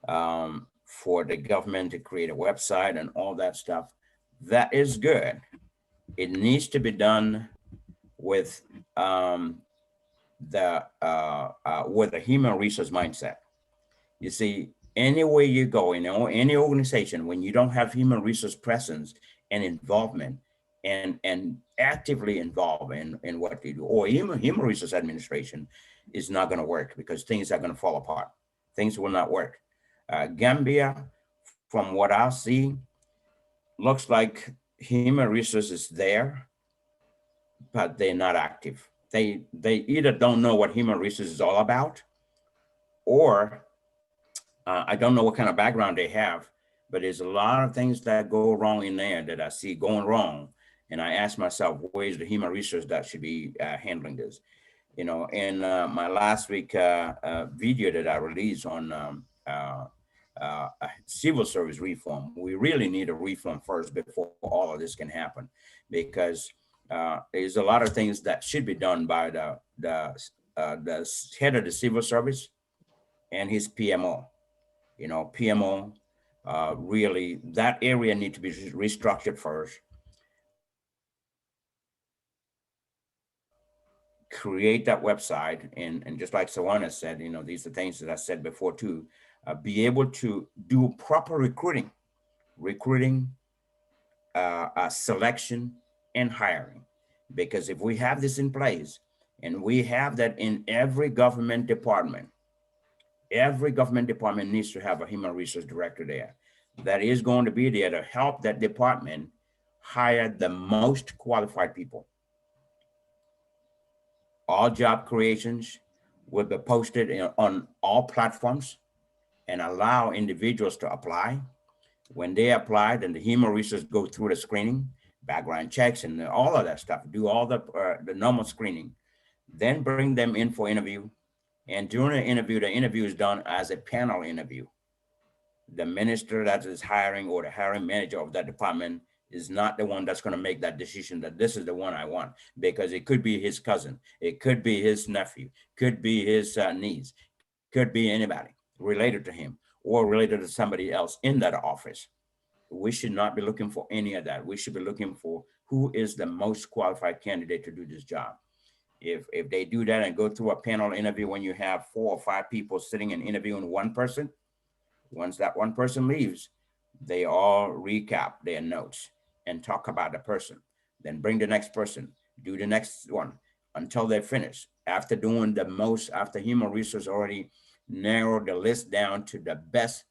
for the government to create a website and all that stuff, that is good. It needs to be done with with a human resource mindset. You see, anywhere you go, any organization, when you don't have human resource presence and involvement and actively involved in what they do, or human resource administration is not going to work because things are going to fall apart. Things will not work. Gambia, from what I see, looks like human resources there, but they're not active. They either don't know what human resources is all about, or I don't know what kind of background they have, but there's a lot of things that go wrong in there that I see going wrong. And I ask myself, where's the human resource that should be handling this? In my last week video that I released on civil service reform, we really need a reform first before all of this can happen, because there's a lot of things that should be done by the head of the civil service and his PMO. PMO, really, that area need to be restructured first. Create that website, and just like Sawaneh said, these are things that I said before too. Be able to do proper recruiting, selection, and hiring. Because if we have this in place, and we have that in every government department needs to have a human resource director there that is going to be there to help that department hire the most qualified people. All job creations will be posted on all platforms and allow individuals to apply. When they apply, then the human resource go through the screening, background checks, and all of that stuff, do all the normal screening, then bring them in for interview. And during the interview is done as a panel interview. The minister that is hiring or the hiring manager of that department is not the one that's going to make that decision that this is the one I want, because it could be his cousin, it could be his nephew, could be his niece, could be anybody related to him or related to somebody else in that office. We should not be looking for any of that. We should be looking for who is the most qualified candidate to do this job. If they do that and go through a panel interview, when you have 4 or 5 people sitting and interviewing one person, once that one person leaves, they all recap their notes and talk about the person, then bring the next person, do the next one until they're finished. After doing the most, after human resource already narrowed the list down to the best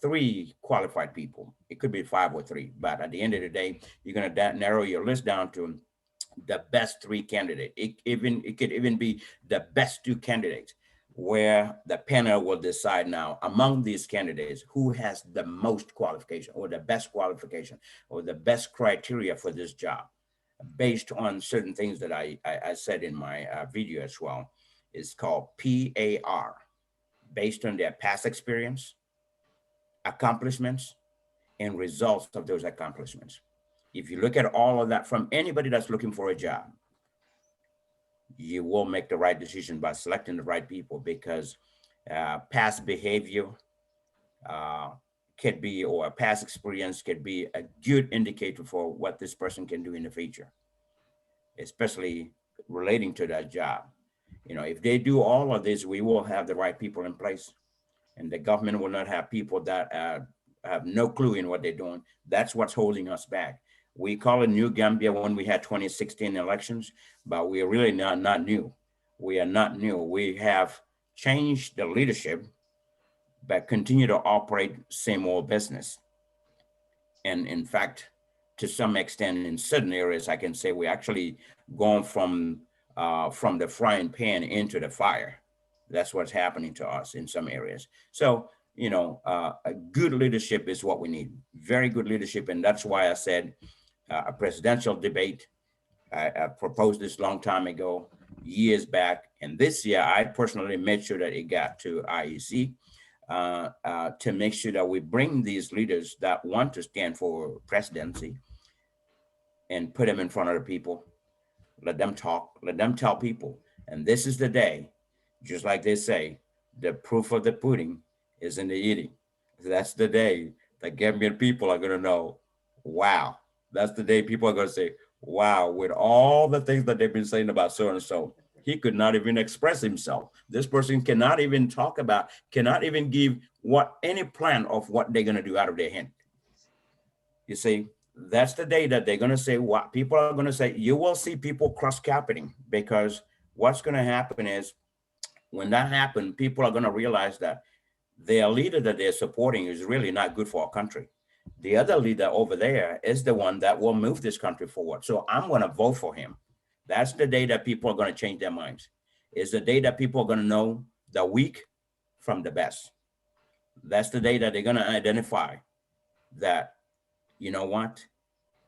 3 qualified people. It could be 5 or 3, but at the end of the day, you're going to narrow your list down to the best 3 candidates. It could even be the best 2 candidates, where the panel will decide now among these candidates who has the most qualification or the best qualification or the best criteria for this job, based on certain things that I said in my video as well. It's called PAR, based on their past experience, accomplishments, and results of those accomplishments. If you look at all of that from anybody that's looking for a job, you will make the right decision by selecting the right people, because past behavior uh, could be, or past experience could be a good indicator for what this person can do in the future, especially relating to that job. If they do all of this, we will have the right people in place, and the government will not have people that have no clue in what they're doing. That's what's holding us back. We call it New Gambia when we had 2016 elections, but we are really not new. We are not new. We have changed the leadership, but continue to operate same old business. And in fact, to some extent, in certain areas, I can say we actually gone from the frying pan into the fire. That's what's happening to us in some areas. So, a good leadership is what we need. Very good leadership. And that's why I said a presidential debate. I proposed this long time ago, years back. And this year, I personally made sure that it got to IEC to make sure that we bring these leaders that want to stand for presidency and put them in front of the people. Let them talk, let them tell people. And this is the day, just like they say, the proof of the pudding is in the eating. That's the day the Gambian people are going to know, wow. That's the day people are going to say, wow, with all the things that they've been saying about so and so, he could not even express himself. This person cannot even talk about, cannot even give any plan of what they're going to do out of their hand. You see, that's the day that they're going to say what people are going to say. You will see people cross-capping, because what's going to happen is, when that happens, people are going to realize that their leader that they're supporting is really not good for our country. The other leader over there is the one that will move this country forward. So I'm going to vote for him. That's the day that people are going to change their minds. It's the day that people are going to know the weak from the best. That's the day that they're going to identify that, you know what,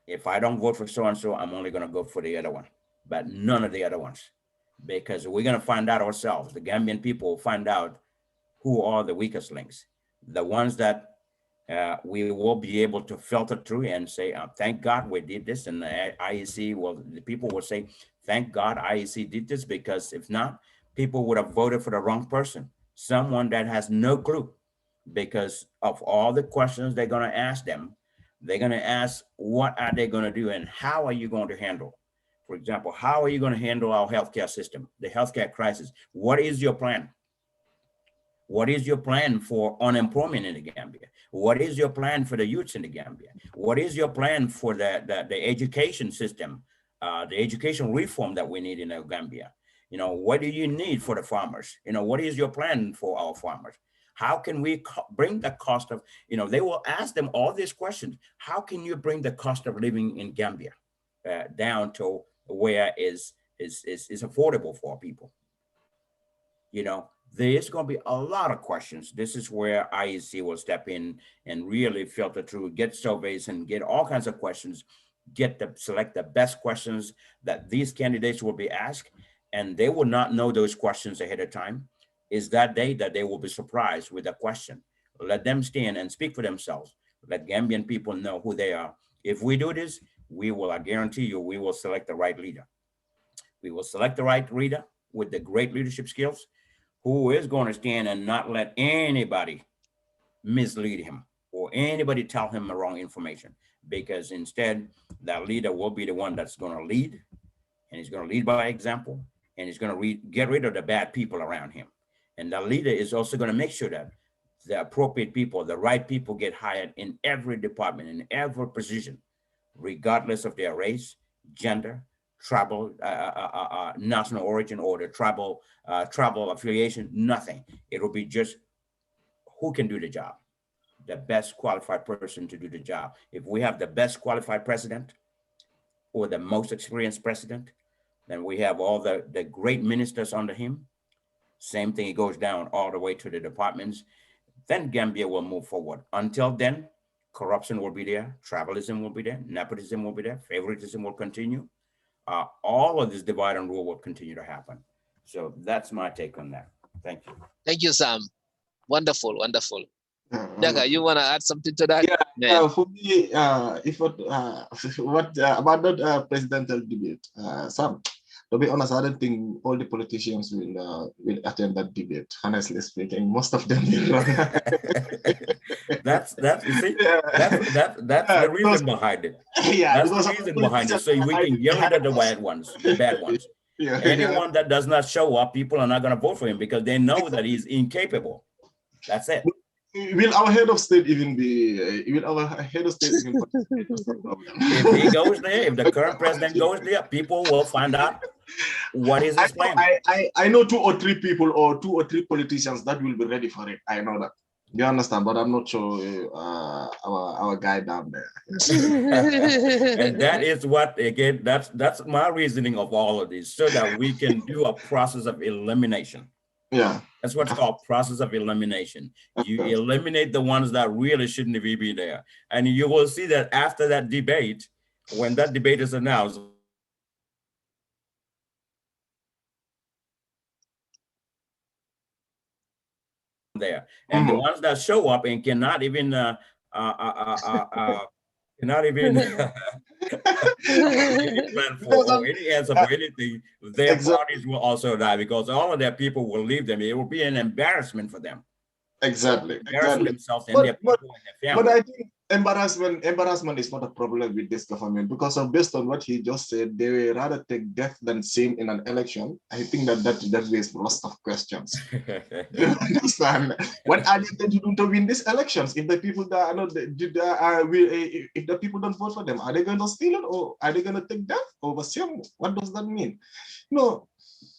if I don't vote for so-and-so, I'm only going to go for the other one, but none of the other ones, because we're going to find out ourselves. The Gambian people will find out who are the weakest links, the ones that we will be able to filter through and say, thank God we did this. And the IEC, well, the people will say, thank God IEC did this, because if not, people would have voted for the wrong person, someone that has no clue, because of all the questions they're going to ask them. They're going to ask, what are they going to do and how are you going to handle? For example, how are you going to handle our healthcare system, the healthcare crisis? What is your plan? What is your plan for unemployment in the Gambia? What is your plan for the youths in the Gambia? What is your plan for the education system, the education reform that we need in the Gambia? What do you need for the farmers? What is your plan for our farmers? How can we bring the cost of, they will ask them all these questions. How can you bring the cost of living in Gambia down to where is affordable for people? There's going to be a lot of questions. This is where IEC will step in and really filter through, get surveys and get all kinds of questions, select the best questions that these candidates will be asked, and they will not know those questions ahead of time. Is that day that they will be surprised with a question. Let them stand and speak for themselves. Let Gambian people know who they are If we do this, we will, I guarantee you, we will select the right leader. We will select the right leader with the great leadership skills who is going to stand and not let anybody mislead him or anybody tell him the wrong information, because instead that leader will be the one that's going to lead, and he's going to lead by example, and he's going to get rid of the bad people around him. And the leader is also going to make sure that the appropriate people, the right people, get hired in every department, in every position, regardless of their race, gender, tribal, national origin, or the tribal affiliation. Nothing. It will be just who can do the job, the best qualified person to do the job. If we have the best qualified president or the most experienced president, then we have all the great ministers under him. Same thing, it goes down all the way to the departments. Then Gambia will move forward. Until then, corruption will be there, tribalism will be there, nepotism will be there, favoritism will continue. All of this divide and rule will continue to happen. So that's my take on that. Thank you. Thank you, Sam. Wonderful, wonderful. Njaga, you want to add something to that? Yeah, for me, if what about that presidential debate, Sam, to be honest, I don't think all the politicians will attend that debate. Honestly speaking, most of them will run. That's you see, that's the reason behind it. Yeah, that's the reason behind it. So we can get rid of the bad ones, the bad ones. Yeah, anyone that does not show up, people are not going to vote for him because they know that he's incapable. That's it. Will our head of state even be? Will our head of state even? If he goes there, if the current president goes there, people will find out what is his plan. I know 2 or 3 people or 2 or 3 politicians that will be ready for it. I know that. You understand, but I'm not sure our guy down there. And that is what, again, that's my reasoning of all of this, so that we can do a process of elimination. Yeah. That's what's called process of elimination. You eliminate the ones that really shouldn't even be there. And you will see that after that debate, when that debate is announced, there, and the ones that show up and cannot even plan for or any answer for anything, their parties will also die, because all of their people will leave them. It will be an embarrassment for them. Exactly. Themselves and their people and their family. But I think embarrassment is not a problem with this government, because based on what he just said, they will rather take death than sin in an election. I think that raises lots of questions. You understand? What are they going to do to win these elections? If the people that are not, if the people don't vote for them, are they going to steal it, or are they going to take death over sin? What does that mean? No.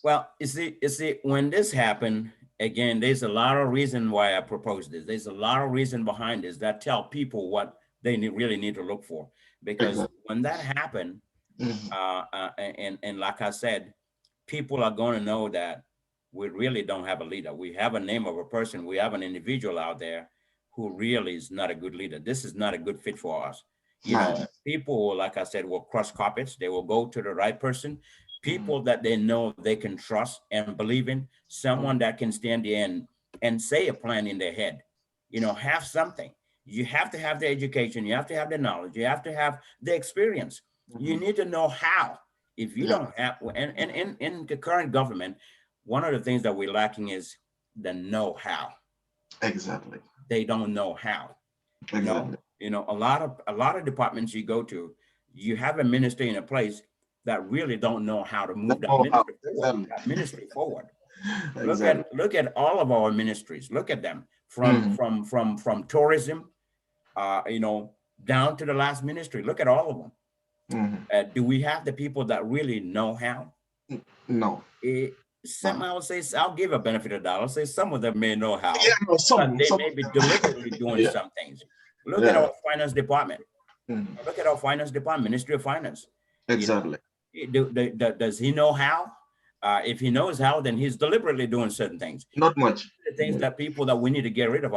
Well, you see, when this happened, again, there's a lot of reason why I proposed this. There's a lot of reason behind this that tell people what they really need to look for. Because when that happened, and like I said, people are going to know that we really don't have a leader. We have a name of a person. We have an individual out there who really is not a good leader. This is not a good fit for us. You know, people, like I said, will cross carpets. They will go to the right person. People that they know they can trust and believe in, someone that can stand there and say a plan in their head, you know, have something. You have to have the education, you have to have the knowledge, you have to have the experience. You need to know how. If you don't have, and in the current government, one of the things that we're lacking is the know-how. Exactly. They don't know how. Exactly. You know, a lot of departments you go to, you have a minister in a place that really don't know how to move that ministry forward. Look at all of our ministries. Look at them from tourism, you know, down to the last ministry. Look at all of them. Do we have the people that really know how? No. Some, I would say, I'll give a benefit of the doubt. I'll say some of them may know how. Yeah, no, some may be deliberately doing some things. Look at our finance department. Look at our finance department, Ministry of Finance. Exactly. Does he know how? If he knows how, then he's deliberately doing certain things. Not much. The things that people that we need to get rid of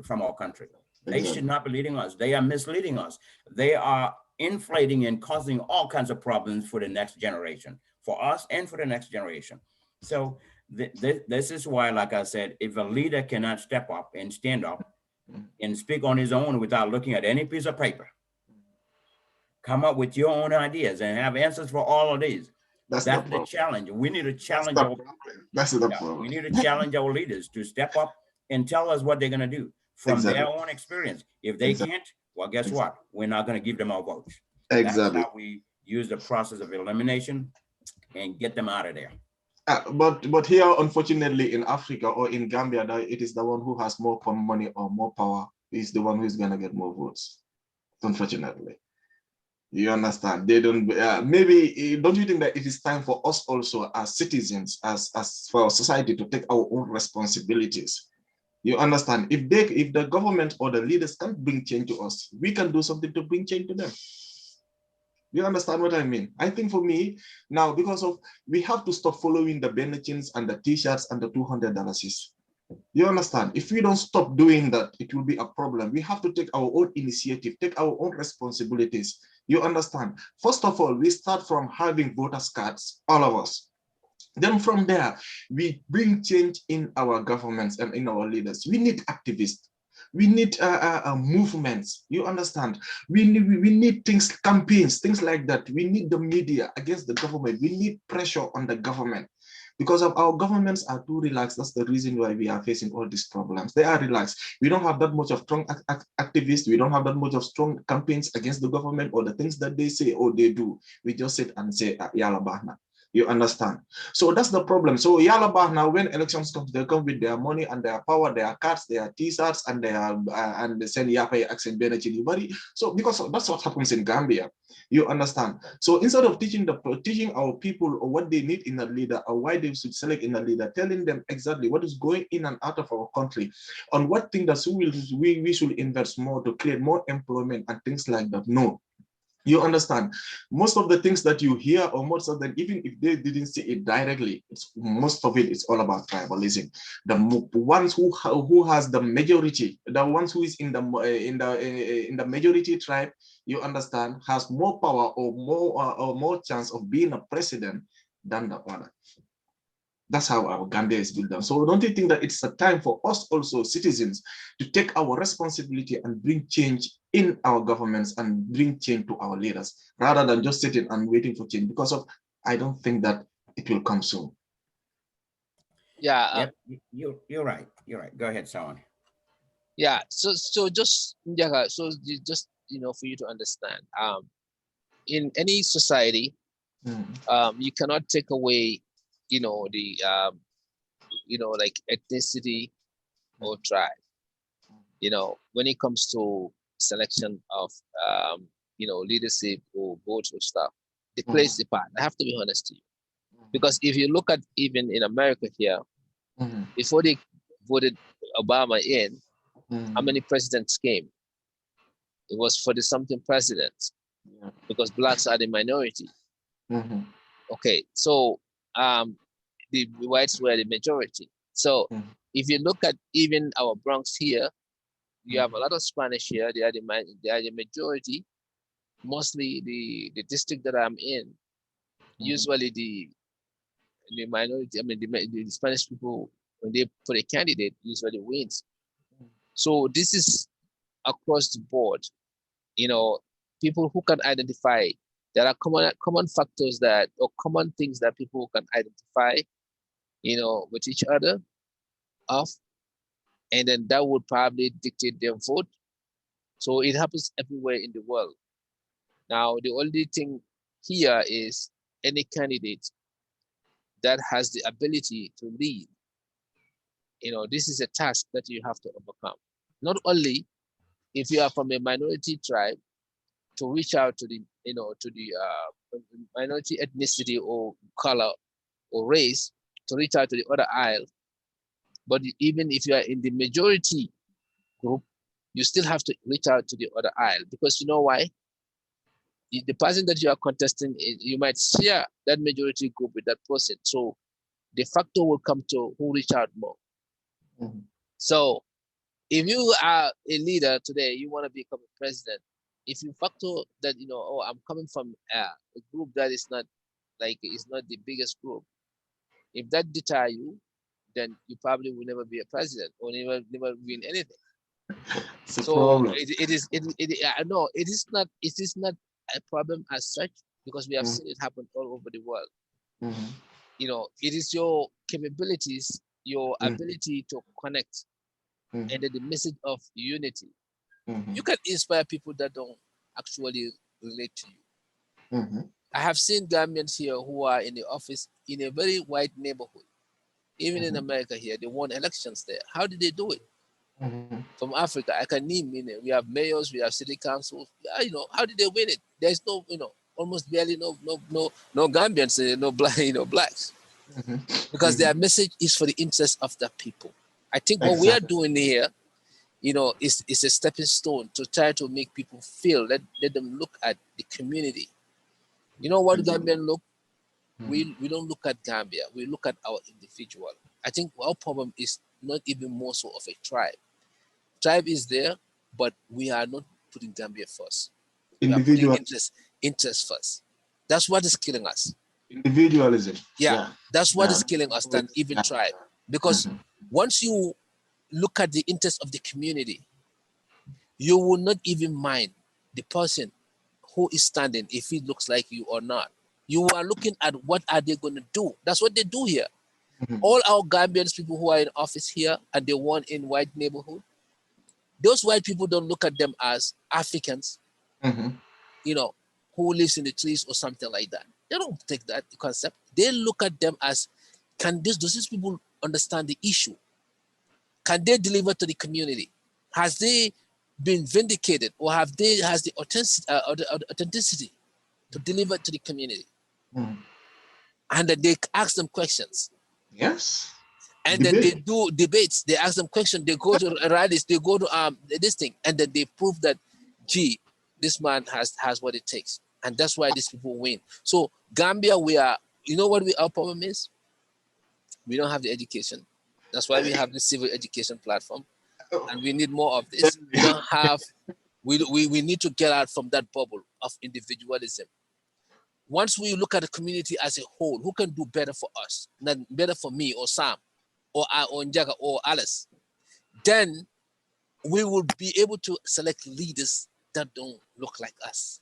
from our country. They should not be leading us. They are misleading us. They are inflating and causing all kinds of problems for the next generation, for us and for the next generation. So this is why, like I said, if a leader cannot step up and stand up and speak on his own without looking at any piece of paper, come up with your own ideas and have answers for all of these. That's That's the the problem. challenge. We need to That's challenge the our problem. That's the yeah, we problem. need to challenge our leaders to step up and tell us what they're going to do from Exactly. their own experience. If they Exactly. can't, well, guess what? We're not going to give them our votes. That's Exactly. how we use the process of elimination and get them out of there. But here, unfortunately, in Africa or in Gambia, it is the one who has more money or more power is the one who is gonna get more votes. Unfortunately, you understand? They don't. Maybe don't you think that it is time for us also as citizens, as for society, to take our own responsibilities? You understand? If the government or the leaders can't bring change to us, we can do something to bring change to them. You understand what I mean? I think for me now, because of we have to stop following the Benetins and the T-shirts and the $200. You understand? If we don't stop doing that, it will be a problem. We have to take our own initiative, take our own responsibilities. You understand? First of all, we start from having voters cards, all of us. Then from there, we bring change in our governments and in our leaders. We need activists. We need movements. You understand? We need things, campaigns, things like that. We need the media against the government. We need pressure on the government because of our governments are too relaxed. That's the reason why we are facing all these problems. They are relaxed. We don't have that much of strong activists. We don't have that much of strong campaigns against the government or the things that they say or they do. We just sit and say, Yala Bahna. You understand? So that's the problem. So Yalaba now, when elections come, they come with their money and their power, their cards, their T-shirts, and and they send Yapa accent benefit. So because that's what happens in Gambia. You understand? So instead of teaching our people or what they need in a leader or why they should select in a leader, telling them exactly what is going in and out of our country, on what thing that we should invest more to create more employment and things like that. No. You understand? Most of the things that you hear, or most of them, even if they didn't say it directly, most of it is all about tribalism. The ones who has the majority, the ones who is in the majority tribe, you understand, has more power or more chance of being a president than the other. That's how our Gambia is built down. So don't you think that it's a time for us also, citizens, to take our responsibility and bring change in our governments and bring change to our leaders, rather than just sitting and waiting for change? Because of, I don't think that it will come soon. Yeah. Yep, you're right. You're right. Go ahead, Sawaneh. Yeah. So just Njaga, so just for you to understand, in any society, you cannot take away, the like ethnicity or tribe. When it comes to selection of leadership or votes or stuff, it plays a part. I have to be honest to you, because if you look at even in America here, before they voted Obama in, how many presidents came? It was 40-something presidents, because blacks are the minority. Okay, so the whites were the majority. So if you look at even our Bronx here, you have a lot of Spanish here. They are the majority. Mostly the district that I'm in, usually the minority, I mean the Spanish people, when they put a candidate, usually wins. So this is across the board. People who can identify, there are common factors that, or common things that people can identify, with each other of, and then that would probably dictate their vote. So it happens everywhere in the world. Now, the only thing here is any candidate that has the ability to lead. This is a task that you have to overcome. Not only if you are from a minority tribe, to reach out to the, minority ethnicity or color or race, to reach out to the other aisle, but even if you are in the majority group, you still have to reach out to the other aisle, because you know why? The person that you are contesting, you might share that majority group with that person. So the factor will come to who reach out more. So if you are a leader today, you want to become a president, if you factor that, I'm coming from a group that is not the biggest group, if that deter you, then you probably will never be a president or never win anything. So it is not a problem as such because we have seen it happen all over the world. You know, it is your capabilities, your ability to connect, and then the message of unity. You can inspire people that don't actually relate to you. I have seen Gambians here who are in the office in a very white neighborhood. Even in America here, they won elections there. How did they do it? From Africa, I can name, you know, we have mayors, we have city councils. You know, how did they win it? There's no, you know, almost barely no Gambians, no black, blacks, because their message is for the interest of the people. I think what we are doing here, you know, is a stepping stone to try to make people feel, let them look at the community. You know what Gambian look? We don't look at Gambia. We look at our individual. I think our problem is not even more so of a tribe. Tribe is there, but we are not putting Gambia first. We are putting interest first. That's what is killing us. Individualism. Yeah, that's what is killing us than even tribe. Because once you look at the interest of the community, you will not even mind the person who is standing if he looks like you or not. You are looking at what are they going to do. That's what they do here. All our Gambians, people who are in office here and they won in white neighborhood, those white people don't look at them as Africans, you know, who lives in the trees or something like that. They don't take that concept. They look at them as, does these people understand the issue? Can they deliver to the community? Has they been vindicated, or has the authenticity to deliver to the community? And then they ask them questions. Yes. And then they do debates. They ask them questions. They go to rallies. They go to this thing, and then they prove that, gee, this man has what it takes, and that's why these people win. So Gambia, we are. You know what our problem is? We don't have the education. That's why we have the civil education platform, and we need more of this. We don't have. We need to get out from that bubble of individualism. Once we look at the community as a whole, who can do better for us, not better for me or Sam, or Njaga or Alice, then we will be able to select leaders that don't look like us.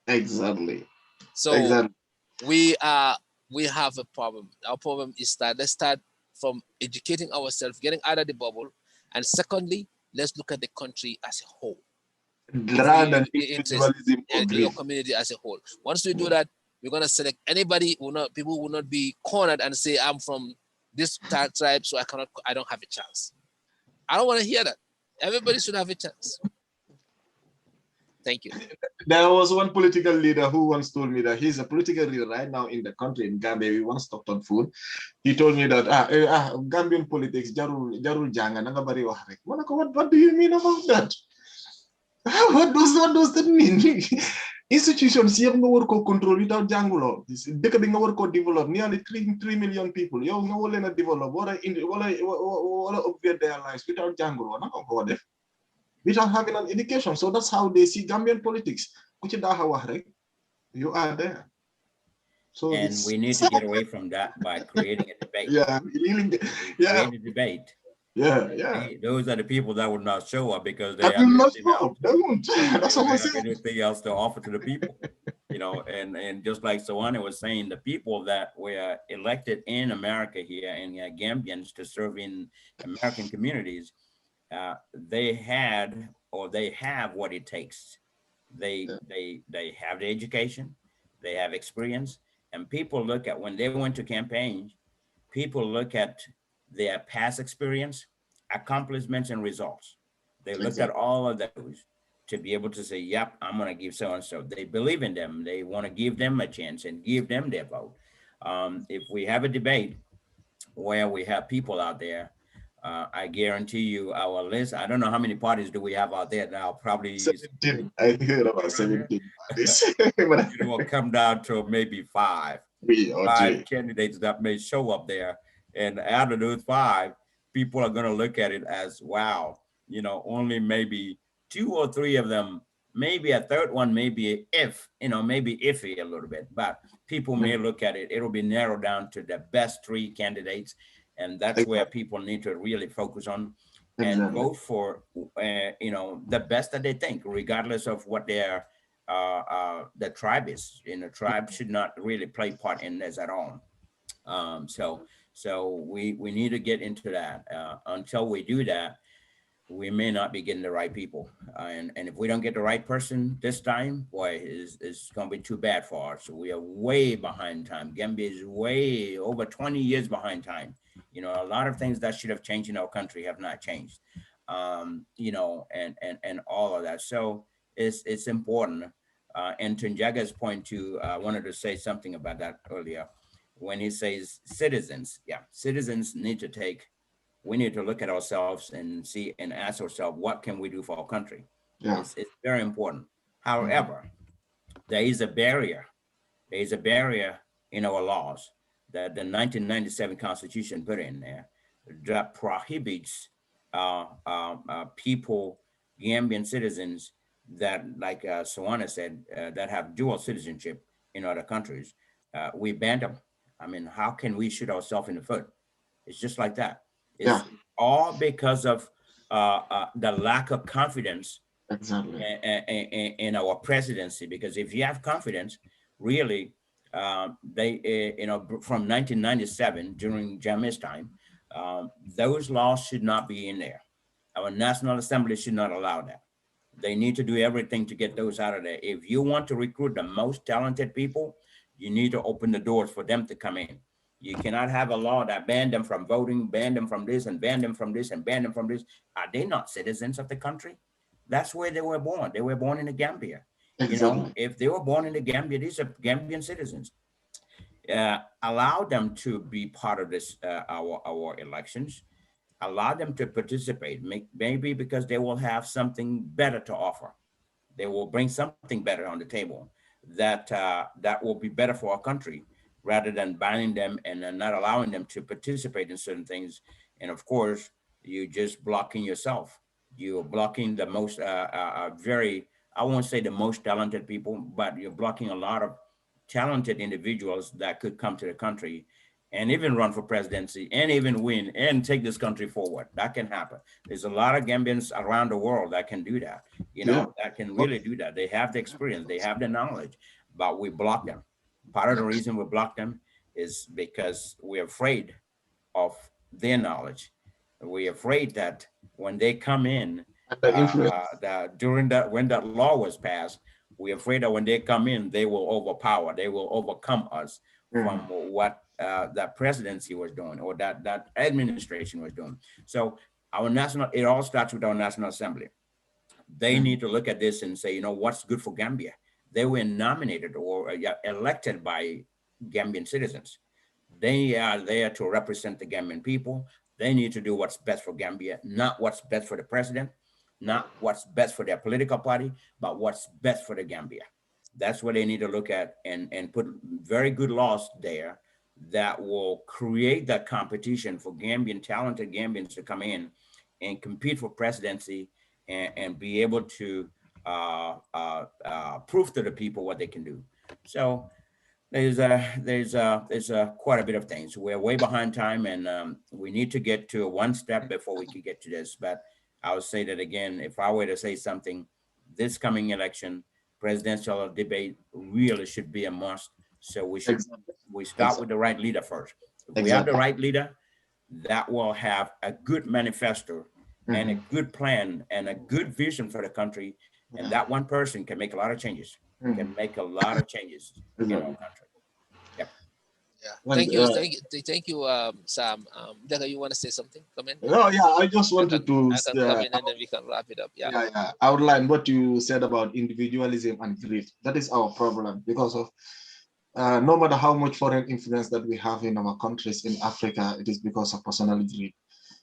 Exactly. So we have a problem. Our problem is that let's start from educating ourselves, getting out of the bubble, and secondly, let's look at the country as a whole. Rather than individualism or your community as a whole. Once we do that, we're gonna select anybody. People will not be cornered and say, I'm from this tribe, so I don't have a chance. I don't want to hear that. Everybody should have a chance. Thank you. There was one political leader who once told me that he's a political leader right now in the country, in Gambia. We once talked on food. He told me that Gambian politics, jarul janga nanga bari wax rek. What do you mean about that? What does that mean? Institutions yëpp nga war ko control without jànguloo dëkk bi nga war ko develop nearly 3 million people yow nga war leen a develop wala upgrade their lives without jànguloo naka nga ko def without having an education. So that's how they see Gambian politics. Ku ci daaxa wax rek, you are there. So and we need to get away from that by creating a debate. Create a debate. Those are the people that would not show up because they have nothing else. They won't. That's what I'm saying. Anything else to offer to the people, you know. And just like Sawaneh was saying, the people that were elected in America here and Gambians to serve in American communities, they had or they have what it takes. They have the education, they have experience, and people look at when they went to campaign, people look at their past experience, accomplishments, and results. They looked at all of those to be able to say, yep, I'm going to give so-and-so. They believe in them. They want to give them a chance and give them their vote. If we have a debate where we have people out there, I guarantee you our list, I don't know how many parties do we have out there now, probably 17. I heard about 17 parties. It will come down to maybe five candidates that may show up there. And out of those five, people are going to look at it as, wow, you know, only maybe 2 or 3 of them, maybe a third one, maybe maybe iffy a little bit, but people may look at it. It'll be narrowed down to the best 3 candidates. And that's where people need to really focus on and vote for, the best that they think, regardless of what their the tribe is. Tribe should not really play part in this at all. So we need to get into that. Until we do that, we may not be getting the right people. And if we don't get the right person this time, boy, it's going to be too bad for us. So we are way behind time. Gambia is way over 20 years behind time. A lot of things that should have changed in our country have not changed. And all of that. So it's important. And to Njaga's point too, I wanted to say something about that earlier. When he says citizens, citizens need to we need to look at ourselves and see and ask ourselves, what can we do for our country? Yeah. It's very important. However, there is a barrier. There is a barrier in our laws that the 1997 Constitution put in there that prohibits people, Gambian citizens that, like Sawaneh said, that have dual citizenship in other countries. We banned them. I mean, how can we shoot ourselves in the foot? It's just like that. It's all because of the lack of confidence in our presidency. Because if you have confidence, really, from 1997 during Jammeh's time, those laws should not be in there. Our National Assembly should not allow that. They need to do everything to get those out of there. If you want to recruit the most talented people, you need to open the doors for them to come in. You cannot have a law that banned them from voting, banned them from this, and banned them from this, and banned them from this. Are they not citizens of the country? That's where they were born. They were born in the Gambia. Exactly. If they were born in the Gambia, these are Gambian citizens. Allow them to be part of this, our elections. Allow them to participate, maybe because they will have something better to offer. They will bring something better on the table that will be better for our country, rather than banning them and then not allowing them to participate in certain things. And of course, you're just blocking yourself. You're blocking the most, I won't say the most talented people, but you're blocking a lot of talented individuals that could come to the country and even run for presidency and even win and take this country forward. That can happen. There's a lot of Gambians around the world that can do that, that can really do that. They have the experience, they have the knowledge, but we block them. Part of the reason we block them is because we're afraid of their knowledge. We're afraid that when they come in, when that law was passed, we're afraid that when they come in, they will overcome us from what that presidency was doing or that administration was doing. So it all starts with our National Assembly. They need to look at this and say, what's good for Gambia? They were nominated or elected by Gambian citizens. They are there to represent the Gambian people. They need to do what's best for Gambia, not what's best for the president, not what's best for their political party, but what's best for the Gambia. That's what they need to look at and put very good laws there that will create that competition for talented Gambians to come in and compete for presidency and be able to prove to the people what they can do. So there's quite a bit of things. We're way behind time, and we need to get to one step before we can get to this. But I would say that again, if I were to say something, this coming election, presidential debate really should be a must. So we start with the right leader first. If we have the right leader, that will have a good manifesto and a good plan and a good vision for the country. And that one person can make a lot of changes, can make a lot of changes in our country. Yep. Yeah. Thank you, Sam. Njaga, you want to say something? Come in. No, yeah, I just wanted to come in and then we can wrap it up. Yeah. Outline what you said about individualism and greed. That is our problem because of no matter how much foreign influence that we have in our countries in Africa, it is because of personal greed.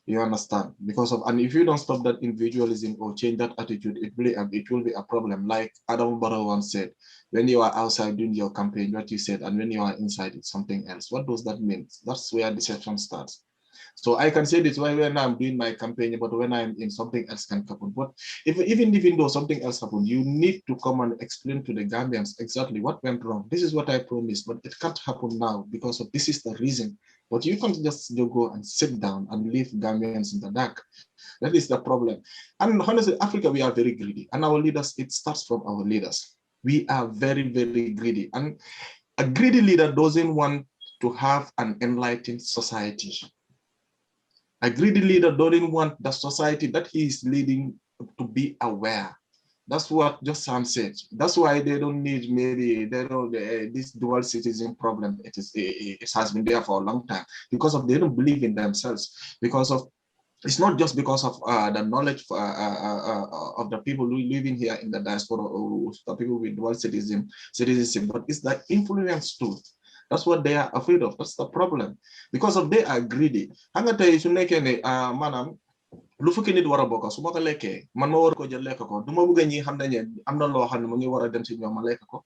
You understand? And if you don't stop that individualism or change that attitude, it will be a problem. Like Adam Barrow once said, when you are outside doing your campaign, what you said, and when you are inside, it's something else. What does that mean? That's where deception starts. So I can say this when I'm doing my campaign, but when I'm in, something else can happen. But even though something else happened, you need to come and explain to the Gambians exactly what went wrong. This is what I promised, but it can't happen now because of this is the reason. But you can't just go and sit down and leave Gambians in the dark. That is the problem. And honestly, Africa, we are very greedy. And our leaders, it starts from our leaders. We are very, very greedy. And a greedy leader doesn't want to have an enlightened society. A greedy leader doesn't want the society that he is leading to be aware. That's what just Sam said. That's why they don't need, maybe they don't, this dual citizen problem. It has been there for a long time because of they don't believe in themselves. Because of it's not just because of the knowledge of the people who living here in the diaspora, or the people with dual citizenship, but it's the influence too. That's what they are afraid of. That's the problem. Because of they are greedy. Manam, lu fukki nit war a bokk su ma ko lekkee man ma war ko jël lekk ko du ma bëgg ñi xam ne am na loo xam ne mu ngi war a dem si ñoom ma lekk ko.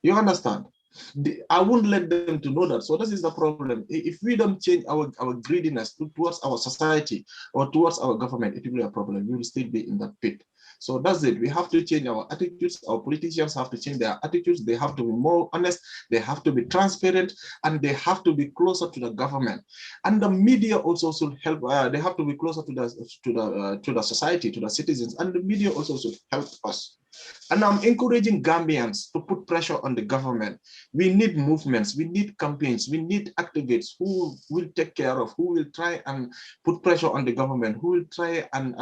You understand? I won't let them to know that. So this is the problem. If we don't change our greediness towards our society or towards our government, it will be a problem. We will still be in that pit. So that's it. We have to change our attitudes. Our politicians have to change their attitudes. They have to be more honest. They have to be transparent, and they have to be closer to the government. And the media also should help. They have to be closer to the society, to the citizens, and the media also should help us. And I'm encouraging Gambians to put pressure on the government. We need movements, we need campaigns, we need activists who will take care of, who will try and put pressure on the government, who will try and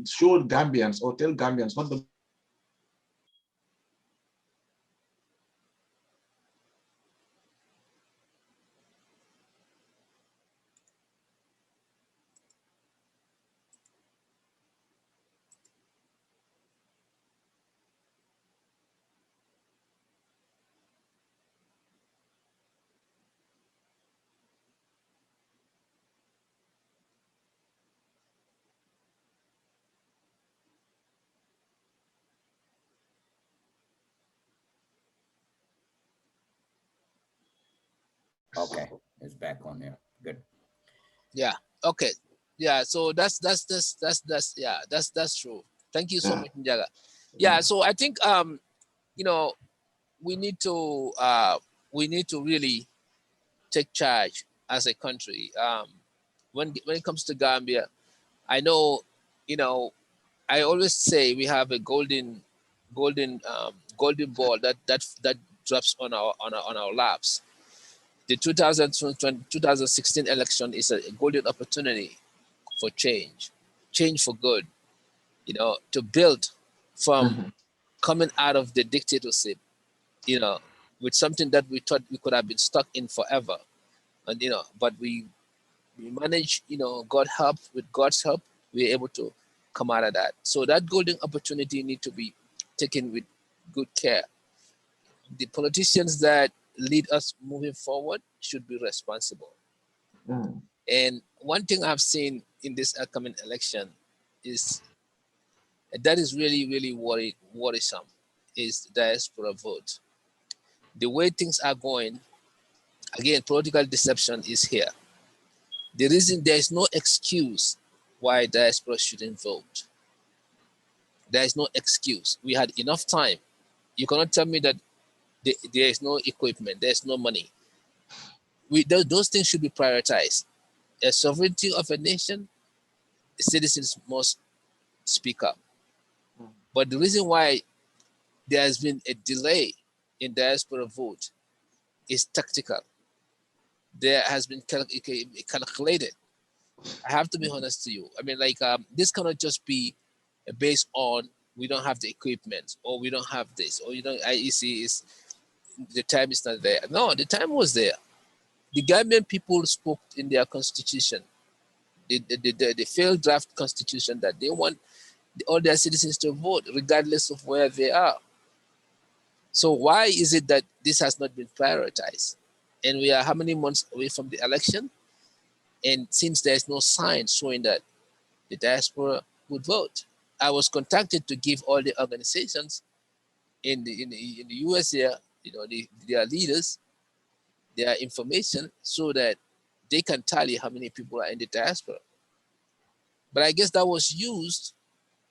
show Gambians or tell Gambians what the Okay, it's back on there. Good. Yeah. Okay. Yeah. So that's yeah, that's true. Thank you so much, Njaga. Yeah. So I think you know, we need to really take charge as a country. When it comes to Gambia, I know, you know, I always say we have a golden ball that drops on our laps. The 2016 election is a golden opportunity for change for good, you know, to build from coming out of the dictatorship, you know, with something that we thought we could have been stuck in forever. And, you know, but we managed, you know, with God's help, we were able to come out of that. So that golden opportunity need to be taken with good care. The politicians that lead us moving forward should be responsible. And one thing I've seen in this upcoming election is that is really, really worrisome is the diaspora vote. The way things are going, again, political deception is here. The reason there is no excuse why diaspora shouldn't vote. There is no excuse. We had enough time. You cannot tell me that there is no equipment, there's no money. Those things should be prioritized. The sovereignty of a nation, the citizens must speak up. But the reason why there has been a delay in diaspora vote is tactical. There has been calculated. I have to be honest to you. I mean, like this cannot just be based on we don't have the equipment or we don't have this or you know IEC is the time is not there. No, the time was there. The Gambian people spoke in their constitution, the failed draft constitution that they want all their citizens to vote regardless of where they are. So why is it that this has not been prioritized? And we are how many months away from the election? And since there's no sign showing that the diaspora would vote, I was contacted to give all the organizations in the US here, you know, their leaders, their information so that they can tally how many people are in the diaspora. But I guess that was used.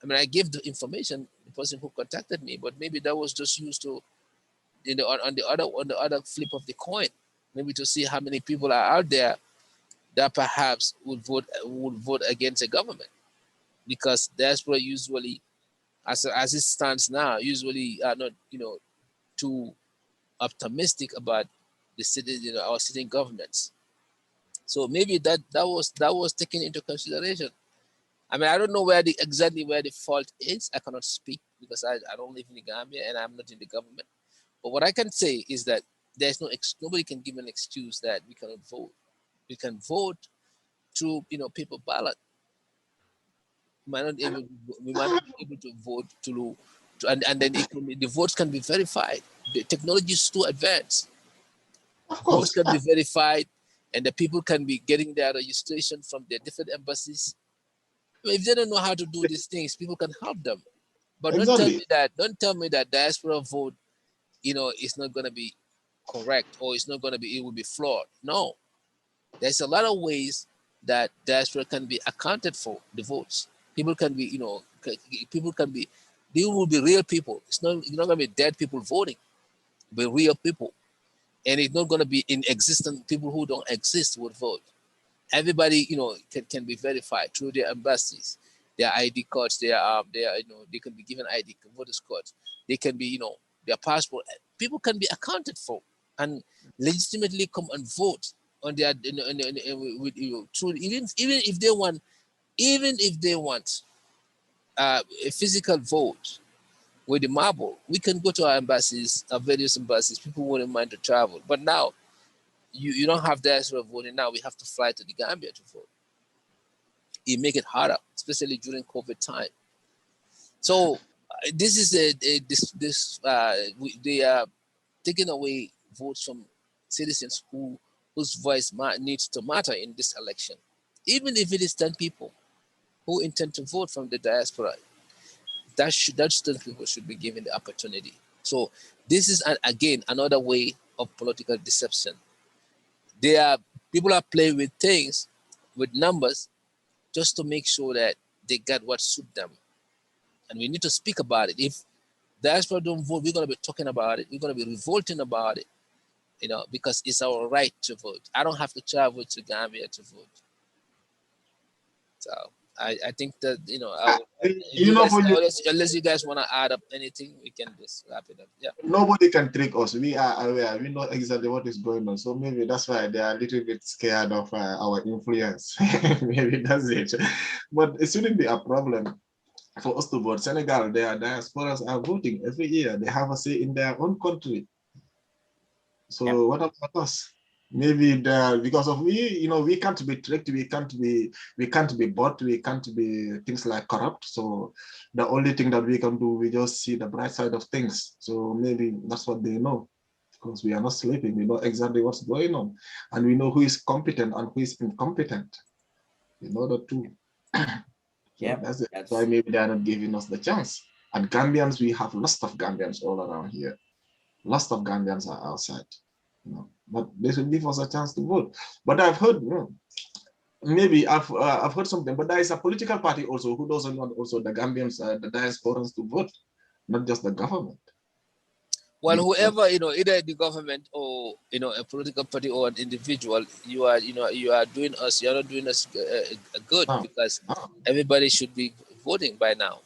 I mean, I gave the information the person who contacted me, but maybe that was just used to, you know, on the other flip of the coin, maybe to see how many people are out there that perhaps would vote against a government, because diaspora usually as it stands now, usually are not, too optimistic about the city, our sitting governments. So maybe that was taken into consideration. I mean, I don't know exactly where the fault is. I cannot speak because I don't live in the Gambia and I'm not in the government. But what I can say is that there's nobody can give an excuse that we cannot vote. We can vote through paper ballot. We might not be able to vote and then the votes can be verified. The technology is too advanced. Of Votes course. can be verified, and the people can be getting their registration from their different embassies. I mean, if they don't know how to do these things, people can help them. But Exactly. don't tell me that diaspora vote, is not gonna be correct, or it will be flawed. No, there's a lot of ways that diaspora can be accounted for the votes. People can be, people can be, they will be real people. It's not gonna be dead people voting, but real people. And it's not gonna be in existence people who don't exist would vote. Everybody, can be verified through their embassies, their ID cards, they can be given ID voters cards. They can be, their passport. People can be accounted for and legitimately come and vote on their, with, through even if they want, a physical vote with the marble. We can go to our embassies, our various embassies. People wouldn't mind to travel, but now you don't have that sort of voting. Now we have to fly to the Gambia to vote. It make it harder, especially during COVID time. So this is they are taking away votes from citizens whose voice needs to matter in this election. Even if it is 10 people who intend to vote from the diaspora, that 10 people should be given the opportunity. So this is again another way of political deception. They are People are playing with things, with numbers, just to make sure that they get what suit them. And we need to speak about it. If diaspora don't vote, we're going to be talking about it. We're going to be revolting about it, because it's our right to vote. I don't have to travel to Gambia to vote. So I think that, if You you know, guys, for you, unless you guys want to add up anything, we can just wrap it up. Yeah. nobody can trick us. We are aware. We know exactly what is going on. So maybe that's why they are a little bit scared of our influence. Maybe that's it. But it shouldn't be a problem for us to vote. Senegal, their diasporas are voting every year. They have a say in their own country. So Yep. what about us? Maybe because of we can't be tricked, we can't be bought, we can't be things like corrupt. So the only thing that we can do, we just see the bright side of things. So maybe that's what they know, because we are not sleeping. We know exactly what's going on, and we know who is competent and who is incompetent. We know the two. So Yep. that's it. That's why That's maybe they are not giving us the chance. And Gambians, we have lots of Gambians all around here. Lots of Gambians are outside. But they should give us a chance to vote. But I've heard, maybe I've heard something, but there is a political party also who doesn't want also the Gambians, the diasporans to vote, not just the government. Well, whoever, either the government or, a political party or an individual, you're not doing us good, Ah, because ah, everybody should be voting by now.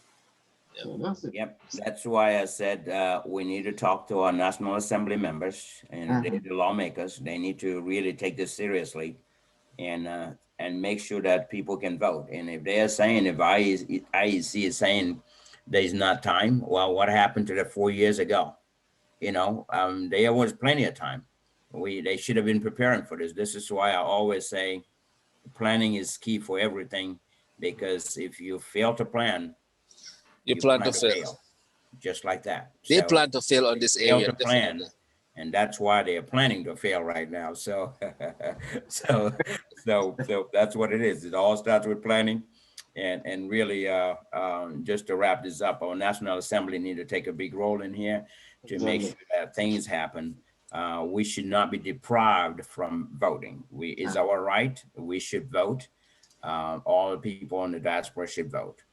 so that's it. Yep. That's why I said we need to talk to our National Assembly members and the lawmakers. They need to really take this seriously and make sure that people can vote. And if they are saying, if IEC is saying there's not time, well, what happened to the 4 years ago? There was plenty of time. They should have been preparing for this. This is why I always say planning is key for everything, because if you fail to plan, You you plan to plan to fail. fail, just like that. They So plan to fail on they this fail area, to definitely. plan, and that's why they're planning to fail right now. So, so, so that's what it is. It all starts with planning, and really, just to wrap this up, our National Assembly need to take a big role in here to make Exactly. sure that things happen. We should not be deprived from voting. It's our right. We should vote. All the people in the diaspora should vote.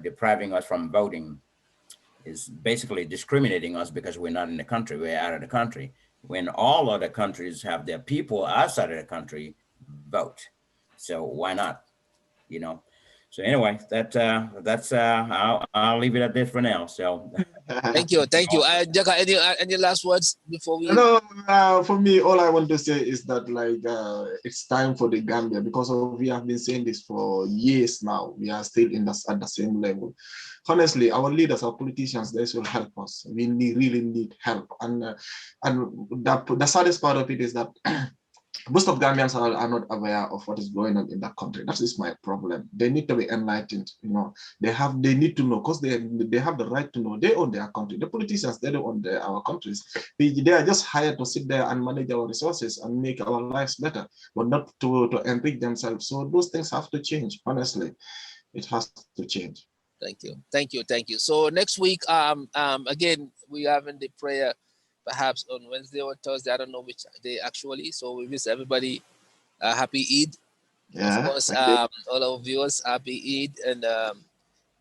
Depriving us from voting is basically discriminating us because we're not in the country, we're out of the country. When all other countries have their people outside of the country vote. So why not? You know? So anyway, that's I'll leave it at this for now. So Thank you. Njaga, any last words before we? No, for me, all I want to say is that like it's time for the Gambia, because we have been saying this for years now. We are still at the same level. Honestly, our leaders, our politicians, they should help us. We really need help. And the saddest part of it is that most of Gambians are not aware of what is going on in that country. That is my problem. They need to be enlightened. They need to know, because they have the right to know. They own their country. The politicians, they don't own our countries. They are just hired to sit there and manage our resources and make our lives better, but not to enrich themselves. So those things have to change. Honestly, it has to change. Thank you. So next week, again, we are having the prayer, perhaps on Wednesday or Thursday. I don't know which day actually. So we wish everybody a happy Eid. Yeah, of course, all our viewers, happy Eid, and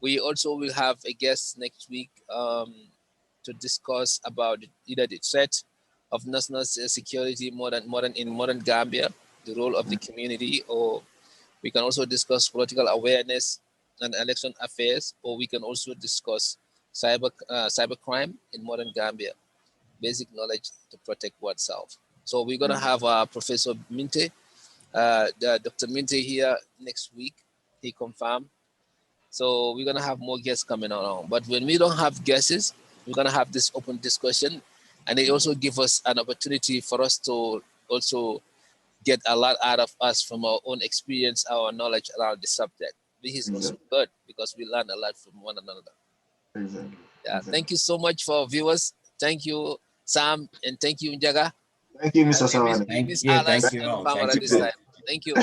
we also will have a guest next week to discuss about either the threat of national security in modern Gambia, the role of the community, or we can also discuss political awareness and election affairs, or we can also discuss cybercrime in modern Gambia, basic knowledge to protect oneself. So we're gonna have Professor Minte, Dr. Minte here next week. He confirmed. So we're gonna have more guests coming along. But when we don't have guests, we're gonna have this open discussion, and it also give us an opportunity for us to also get a lot out of us from our own experience, our knowledge around the subject. This is also good because we learn a lot from one another. Exactly. Yeah. Thank you so much for viewers. Thank you, Sam, and thank you, Njaga. Thank you, Mr. Sawaneh. Thank you all. Thank you. Thank Thank you.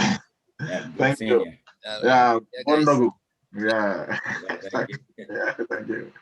Yeah, Thank seeing you. you. Yeah, guys. yeah. Thank you. Yeah, thank you.